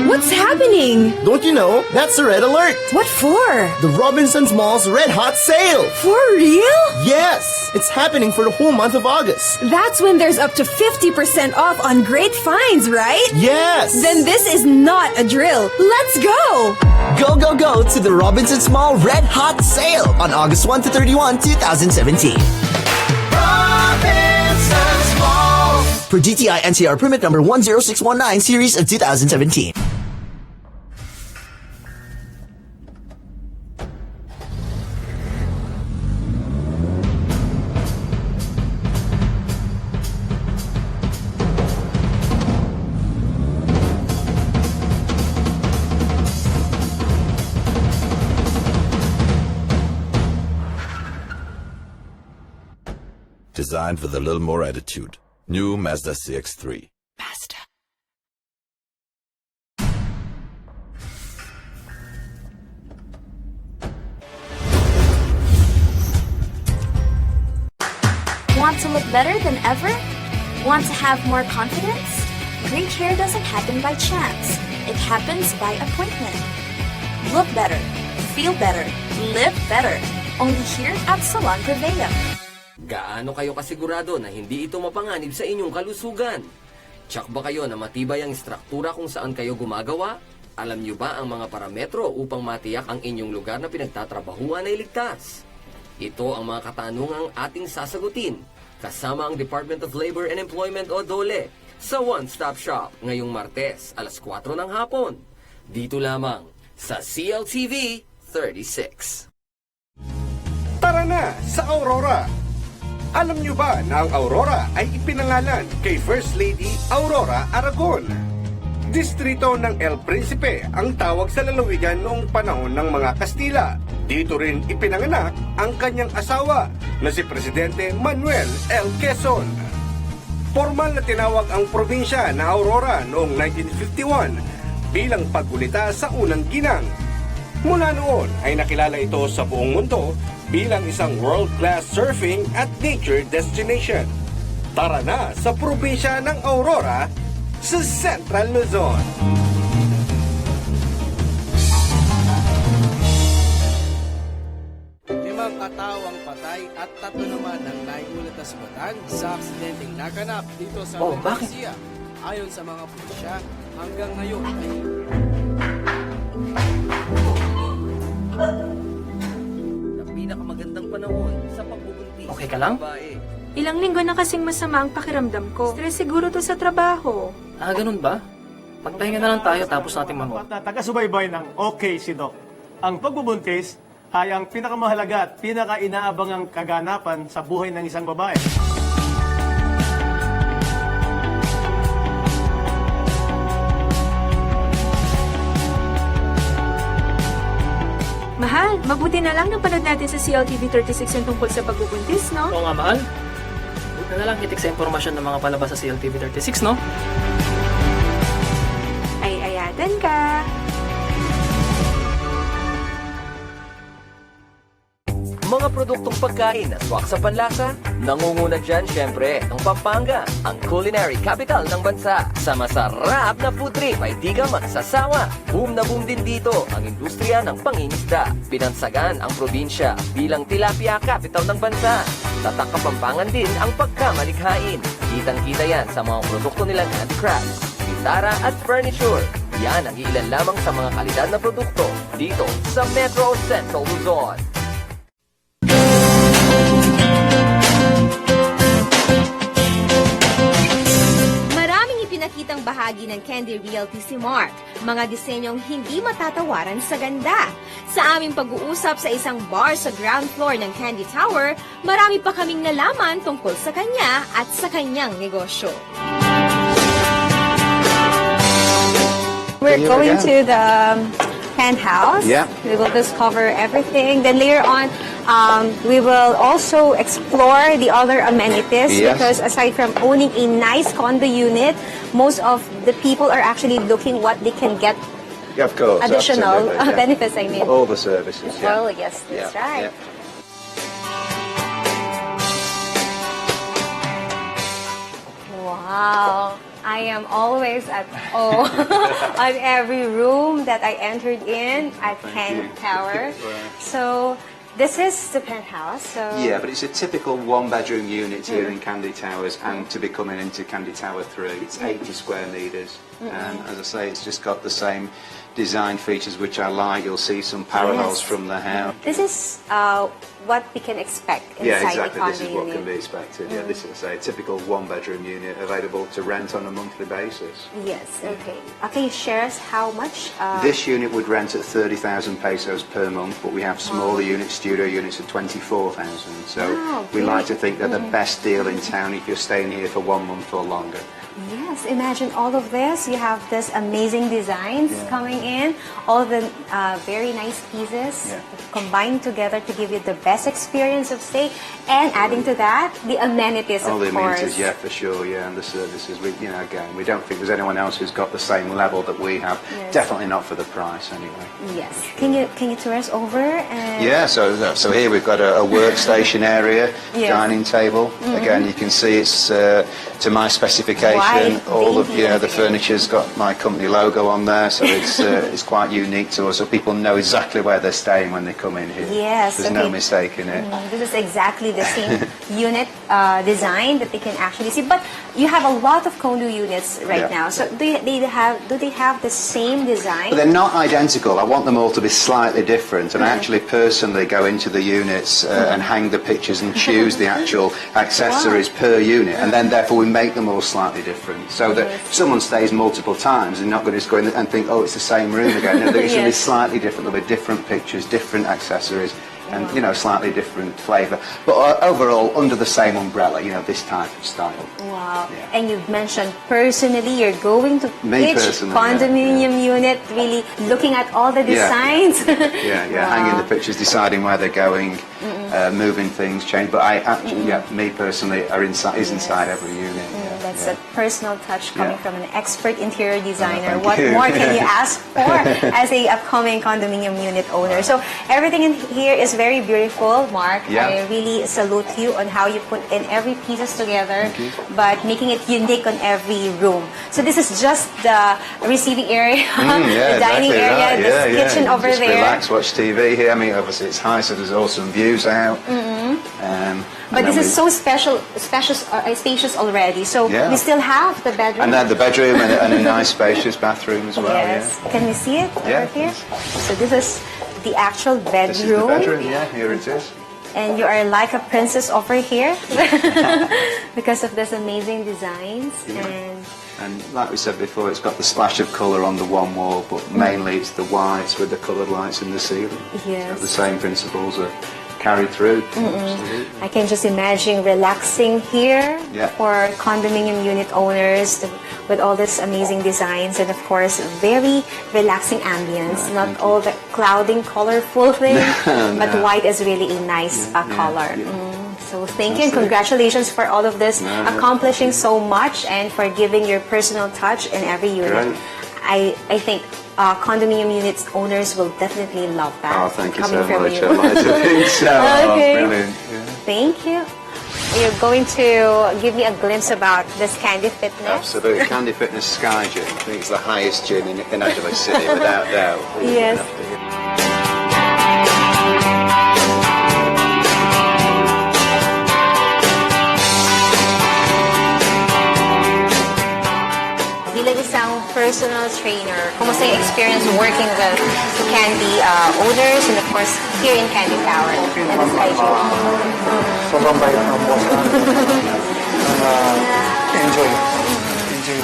What's happening? Don't you know? That's a red alert. What for? The Robinsons Mall's Red Hot Sale. For real? Yes, it's happening for the whole month of August. That's when there's up to 50% off on great finds, right? Yes. Then this is not a drill. Let's go. Go, go, go to the Robinsons Mall Red Hot Sale on August 1 to 31, 2017. Robinsons Mall. For DTI NCR permit number 10619 series of 2017. Designed with a little more attitude. New Mazda CX-3. Mazda. Want to look better than ever? Want to have more confidence? Great hair doesn't happen by chance. It happens by appointment. Look better, feel better, live better. Only here at Salon Prevea. Gaano kayo kasigurado na hindi ito mapanganib sa inyong kalusugan? Tsak ba kayo na matibay ang struktura kung saan kayo gumagawa? Alam niyo ba ang mga parametro upang matiyak ang inyong lugar na pinagtatrabahuan ay ligtas? Ito ang mga katanungang ating sasagutin kasama ang Department of Labor and Employment o DOLE sa One Stop Shop ngayong Martes alas 4 ng hapon. Dito lamang sa CLTV 36. Tara na sa Aurora! Alam niyo ba na ang Aurora ay ipinangalan kay First Lady Aurora Aragon? Distrito ng El Príncipe ang tawag sa lalawigan noong panahon ng mga Kastila. Dito rin ipinanganak ang kanyang asawa na si Presidente Manuel L. Quezon. Formal na tinawag ang probinsya na Aurora noong 1951 bilang paggunita sa unang ginang. Mula noon ay nakilala ito sa buong mundo bilang isang world-class surfing at nature destination. Tara na sa probinsya ng Aurora sa Central Luzon. Limang katawang patay at 3 naman ang naigulat na sugatan sa aksidenteng naganap dito sa Negosyoso. Ayon sa mga pulisya, hanggang ngayon ay Na pinakamagandang panahon sa pagbubuntis. Okay ka lang? Babae. Ilang linggo na kasing masama ang pakiramdam ko. Stress siguro to sa trabaho. Ah, ganun ba? Magpahinga na lang tayo tapos natin manguha. Taga-subaybay ng okay si Doc. Ang pagbubuntis ay ang pinakamahalaga at pinaka-inaabangang kaganapan sa buhay ng isang babae. Mahal, mabuti na lang napanood natin sa CLTV 36 yung tungkol sa pagbubuntis, no? Oo nga, mahal. Buti na lang itik sa impormasyon ng mga palabas sa CLTV 36, no? Ay, ayatan ka. Mga produktong pagkain na swak sa panlasa, nangunguna dyan syempre ang Pampanga, ang culinary capital ng bansa. Sa masarap na food trip ay di ka magsasawa. Boom na boom din dito ang industriya ng pangingisda. Pinansagan ang probinsya bilang tilapia capital ng bansa. Tatak Kapampangan din ang pagkamalikhain. Kitang-kita yan sa mga produkto nilang handicrafts, gitara at furniture. Yan ang ilan lamang sa mga kalidad na produkto dito sa Metro Central Luzon. Pinakitang bahagi ng Kandi Realty si Mark, mga disenyong hindi matatawaran sa ganda. Sa aming pag-uusap sa isang bar sa ground floor ng Kandi Tower, marami pa kaming nalaman tungkol sa kanya at sa kanyang negosyo. We're going to the penthouse. Yeah. We will discover everything. Then later on, we will also explore the other amenities because aside from owning a nice condo unit, most of the people are actually looking what they can get Yeah, of course. additional absolutely, yeah. benefits, I mean. All the services. Yeah. Oh, yes, that's Yeah, right. yeah. Wow. I am always at awe on every room that I entered in at Kandi Tower. So this is the penthouse. So Yeah, but it's a typical one-bedroom unit here in Kandi Towers, and to be coming into Kandi Tower 3, it's 80 square metres. And as I say, it's just got the same design features which I like. You'll see some parallels from the house. This is what we can expect inside Yeah, exactly. the This condo is what unit. can be expected. Yeah, this is a typical one-bedroom unit available to rent on a monthly basis. Yes, okay. Can you share us how much? This unit would rent at 30,000 pesos per month, but we have smaller units, studio units at 24,000. So we like to think they're the best deal in town if you're staying here for 1 month or longer. Yes, imagine all of this. You have this amazing designs coming in, all the very nice pieces combined together to give you the best experience of stay, and adding to that, the amenities, All of the course. amenities, yeah, for sure, yeah, and the services. We, you know, again, we don't think there's anyone else who's got the same level that we have. Yes. Definitely not for the price, anyway. Yes. Can you tour us over? And Yeah, so here we've got a workstation area, Yeah. dining table. Again, you can see it's to my specifications. white, all of dainty the furniture's got my company logo on there, so it's quite unique to us. So people know exactly where they're staying when they come in here. Yes, there's no mistake in it. This is exactly the same unit design that they can actually see. But you have a lot of condo units right now. So do they have the same design? But they're not identical. I want them all to be slightly different, and I actually personally go into the units and hang the pictures and choose the actual accessories per unit, and then therefore we make them all slightly different. So that if someone stays multiple times, they're not going to just go in and think, oh, it's the same room again. No, they're going to be slightly different. There'll be different pictures, different accessories, and slightly different flavour. But overall, under the same umbrella, this type of style. Wow. Yeah. And you've mentioned personally you're going to each condominium unit, really looking at all the designs. Hanging the pictures, deciding where they're going, moving things, change. But I actually, me personally, is inside every unit. That's a personal touch coming from an expert interior designer. What more can you ask for as a upcoming condominium unit owner? So everything in here is very beautiful, Mark. I really salute you on how you put in every pieces together, but making it unique on every room. So this is just the receiving area, the dining area, the kitchen over just there. Relax, watch TV here. I mean, obviously it's high, so there's awesome views out. But this is so spacious already. So we still have the bedroom. And then the bedroom and a nice spacious bathroom as well. Yes. Can we see it over here? So this is the actual bedroom. This is the bedroom, here it is. And you are like a princess over here because of these amazing designs. And like we said before, it's got the splash of colour on the one wall, but mainly it's the whites with the coloured lights in the ceiling. Yes. So the same principles are carried through. I can just imagine relaxing here for condominium unit owners with all these amazing designs, and of course very relaxing ambience, not all the clouding colorful thing, but white is really a nice color. So thank you and congratulations for all of this, accomplishing so much and for giving your personal touch in every unit. I think condominium units owners will definitely love that. Oh, thank you so much. You. I'd like to think so. Okay. Brilliant. Thank you. You're going to give me a glimpse about this Kandi Fitness? Absolutely. Kandi Fitness Sky Gym. I think it's the highest gym in Adelaide City, without doubt. Yes. Bilang isang personal trainer, kumusta yung experience working with the Kandi owners and of course here in Kandi Tower and the Sky Gym? Sobrang bait ng boss enjoy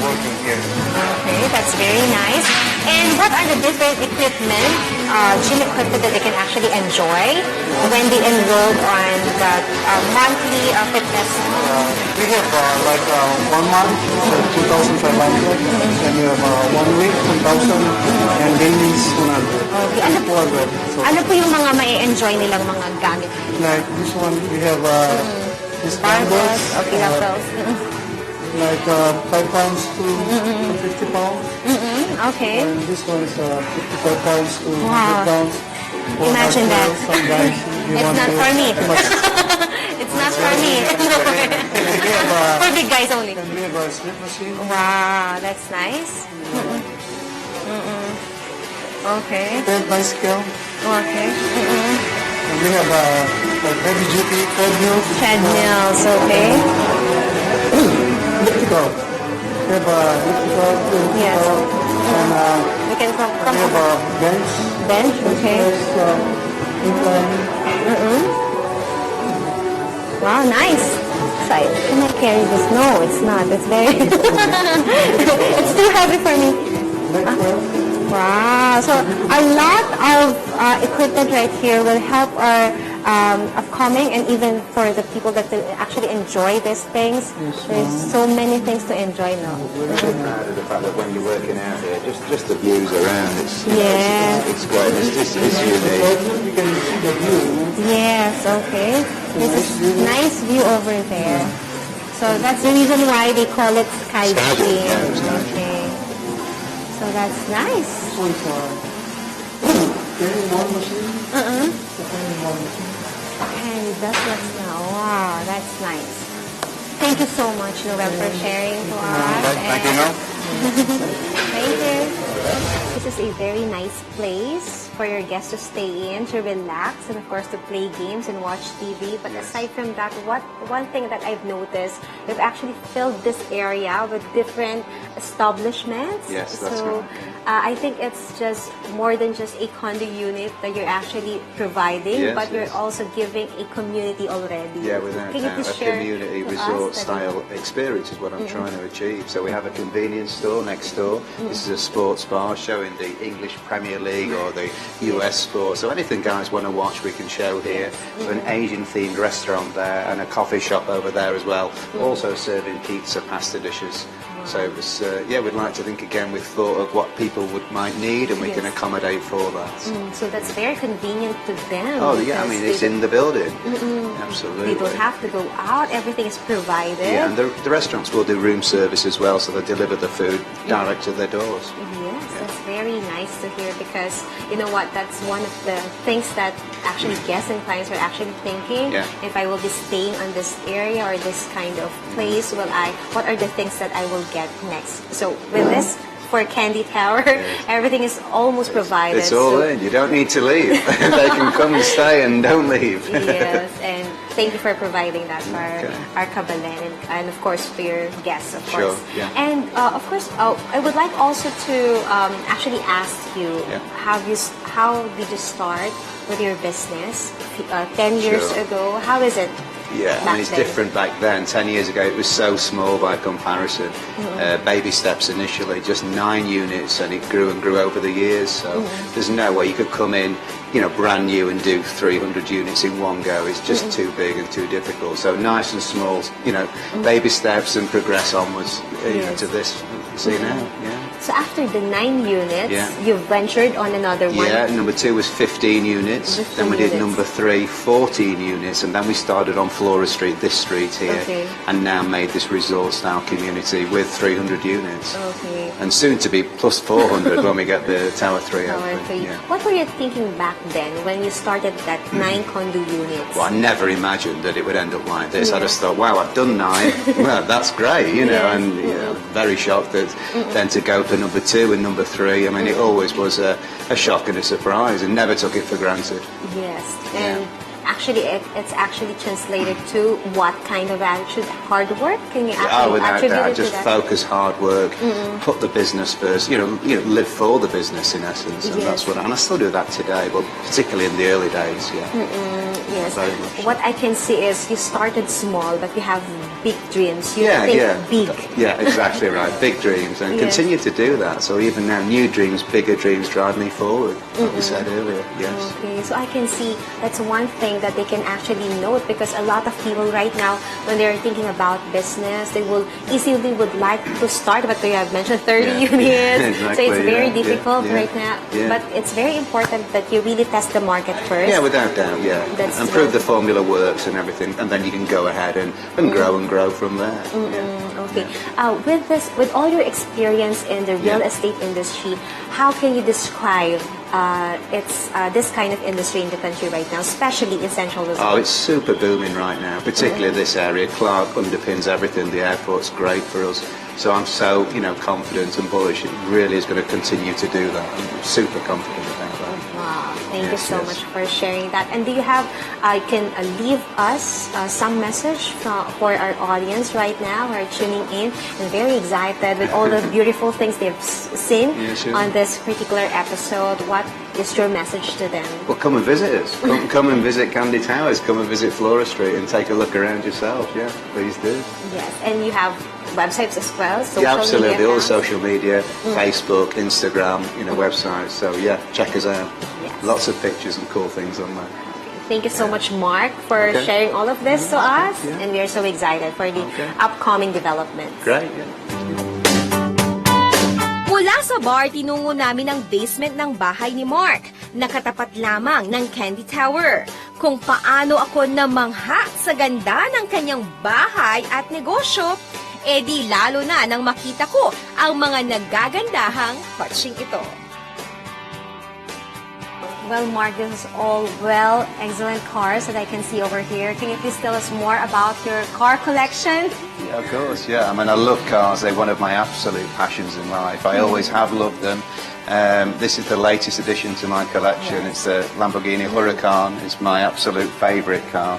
working here. Okay, that's very nice. And what are the different equipment, gym equipment that they can actually enjoy when they enroll on the monthly fitness? We have 1 month, 2,500, and we have 1 week, 2,000, and daily is 100. Okay, ano po yung mga ma-enjoy nilang mga gamit? Like this one, we have this barbells. Okay, like 5 pounds to 50 pounds. Okay. And this one is 55 pounds to 100 pounds. Imagine that. Some guys, it's not for me. It's not for me. For big guys only. And we have a split machine. Wow, that's nice. Okay. Third bicycle. Okay. And we have like heavy duty treadmill. Treadmills, okay. Elliptical. We have elliptical. Yes. And we can come. We have a bench. Bench, okay. Wow, nice. Side. Can I carry this? No, it's not. It's very. It's too heavy for me. Wow. So a lot of equipment right here will help our upcoming and even for the people that actually enjoy these things. There's so many things to enjoy now. We're really proud of the fact that when you're working out here, just the views around, it's great. It's unique. You can see the view. Yes, okay. There's a nice view over there. So that's the reason why they call it Sky Gym. Okay. So that's nice. This one's one machine. And that's what's now. Wow, that's nice. Thank you so much, Noel, for sharing to us. Thank you, Noel. Thank you. This is a very nice place for your guests to stay in, to relax, and of course to play games and watch TV. But aside from that, one thing that I've noticed, we've actually filled this area with different establishments. Yes, that's so, right. I think it's just more than just a condo unit that you're actually providing, Yes, but yes. you're also giving a community already. Yeah, without Can you doubt. please A share community to us resort that- style experience is what I'm Mhm. trying to achieve. So we have a convenience store next door. This is a sports bar showing the English Premier League or the US sports. So anything guys want to watch, we can show here. An Asian themed restaurant there and a coffee shop over there as well. Also serving pizza, pasta dishes. So it was, we'd like to think again, we've thought of what people might need and we can Yes. accommodate for that. So that's very convenient to them. Oh yeah, I because mean they it's in the building. Mm-mm. Absolutely. They don't have to go out. Everything is provided. Yeah, and the restaurants will do room service as well, so they deliver the food direct to their doors. Yes, that's very nice to hear because you know what? That's one of the things that actually guests and clients are actually thinking. Yeah. If I will be staying on this area or this kind of place, what are the things that I will get next? So with this, for Kandi Tower, everything is almost provided. It's all so, in. You don't need to leave. They can come and stay and don't leave. Yes, and thank you for providing that for Okay. our Kabalen and of course to your guests, of Sure, course. yeah. And of course, I would like also to actually ask you, Yeah. how did you start with your business 10 years Sure. ago? How is it? Yeah, I back mean, it's then? different back then. 10 years ago, it was so small by comparison. Baby steps initially, just 9 units, and it grew and grew over the years. So there's no way you could come in, brand new and do 300 units in one go. It's just too big and too difficult. So nice and small, baby steps and progress onwards to this. You see now, yeah. So after the 9 units, Yeah. you ventured on another one. Yeah, number 2 was 15 units. 15 then we did units. number 3, 14 units. And then we started on Flora Street, this street here. Okay. And now made this resort-style community with 300 units. Okay. And soon to be plus 400 when we get the Tower 3 Tower open. 3. Yeah. What were you thinking back then when you started that 9 condo units? Well, I never imagined that it would end up like this. I Yeah. just thought, wow, I've done 9. Well, that's great, Yes. and very shocked that then to go for number 2 and number 3. I mean, it always was a shock and a surprise, and never took it for granted. Yes, and actually it's actually translated to what kind of attitude? Hard work? Can you actually Without attribute doubt, it to just that? focus, hard work, put the business first. Live for the business in essence, and Yes. that's what. And I still do that today, but particularly in the early days. Yeah. Yes. Very much. What I can see is you started small, but you have big dreams. You Yeah, think yeah. big. Yeah, exactly right. Big dreams, and Yes. continue to do that. So even now, new dreams, bigger dreams drive me forward. Like we said earlier. Yes. Okay, so I can see that's one thing that they can actually note because a lot of people right now, when they're thinking about business, they will easily would like to start, but you have mentioned 30 Yeah. units, so Exactly, it's very yeah, difficult yeah, right now. yeah. But it's very important that you really test the market first. Yeah, without doubt, yeah. That's And prove right. the formula works and everything, and then you can go ahead and grow from there. Okay. With all your experience in the real estate industry, how can you describe this kind of industry in the country right now, especially in Central Luzon? Oh, it's super booming right now, particularly this area. Clark underpins everything. The airport's great for us. So I'm so, confident and bullish. It really is going to continue to do that. I'm super confident about that. Wow, thank you Yes, so yes. much for sharing that. And do you have, can leave us some message for our audience right now who are tuning in and very excited with all the beautiful things they've seen Yeah, sure. on this particular episode? What is your message to them? Well, come and visit us. Come and visit Kandi Towers. Come and visit Flora Street and take a look around yourself. Yeah, please do. Yes, and you have websites as well? Yeah, absolutely. media All accounts? social media, Facebook, Instagram, websites. So yeah, check us out. Yes. Lots of pictures and cool things on there. Thank you so much, Mark, for Okay. sharing all of this to us. And we are so excited for the upcoming developments. Great. Yeah. Mula sa bar, tinungo namin ang basement ng bahay ni Mark, nakatapat lamang ng Kandi Tower. Kung paano ako namangha sa ganda ng kanyang bahay at negosyo, edi lalo na nang makita ko ang mga nagagandahang kotseng ito. Well, Mark, this is all excellent cars that I can see over here. Can you please tell us more about your car collection? Yeah, of course, yeah. I mean, I love cars. They're one of my absolute passions in life. I always have loved them. This is the latest addition to my collection. It's the Lamborghini Huracan. It's my absolute favourite car.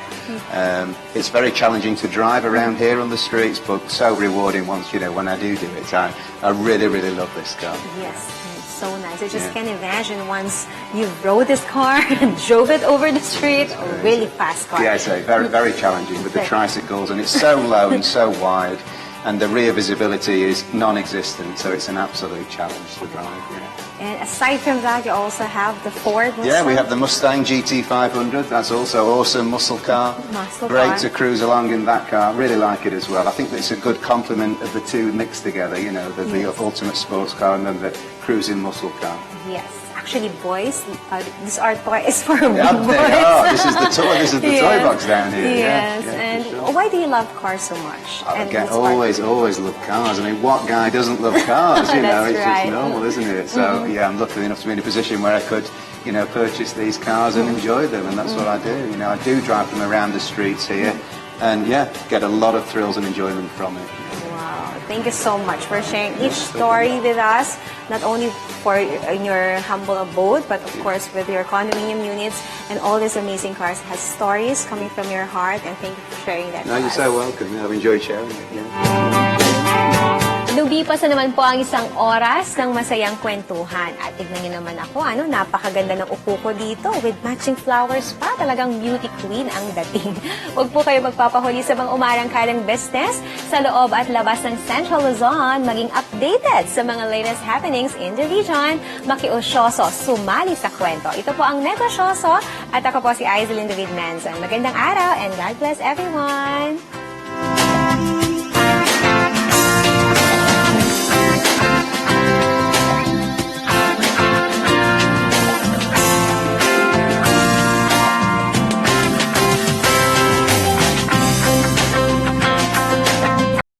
It's very challenging to drive around here on the streets, but so rewarding once, when I do it. I really, really love this car. Yes. So nice. I just can't imagine once you rode this car and drove it over the street. A really fast car. Yeah, so very, very challenging with the tricycles, and it's so low and so wide, and the rear visibility is non-existent, so it's an absolute challenge to drive. And aside from that, you also have the Ford Mustang. Yeah, we have the Mustang GT500. That's also awesome muscle car. Great to cruise along in that car. Really like it as well. I think that it's a good complement of the two mixed together. The ultimate sports car and then the cruising muscle car. Yes. Actually, boys, these are toys for boys. This is the toy. This is the toy box down here. Yes, and sure. Why do you love cars so much? Again, always love cars. I mean, what guy doesn't love cars? That's it's right. just normal, isn't it? So yeah, I'm lucky enough to be in a position where I could, purchase these cars and enjoy them, and that's what I do. I do drive them around the streets here, and get a lot of thrills and enjoyment from it. Thank you so much for sharing each story with us, not only in your humble abode, but of course with your condominium units and all these amazing cars. It has stories coming from your heart, and thank you for sharing that with You're us. so welcome. I've enjoyed sharing it. Lumipas na naman po ang isang oras ng masayang kwentuhan. At tignan niyo naman ako, napakaganda ng upo ko dito with matching flowers pa. Talagang beauty queen ang dating. Huwag po kayo magpapahuli sa mga umarangkalang business sa loob at labas ng Central Luzon. Maging updated sa mga latest happenings in the region. Makiusyoso, sumali sa kwento. Ito po ang Negosyoso at ako po si Aizelyn David Manzon. Magandang araw and God bless everyone!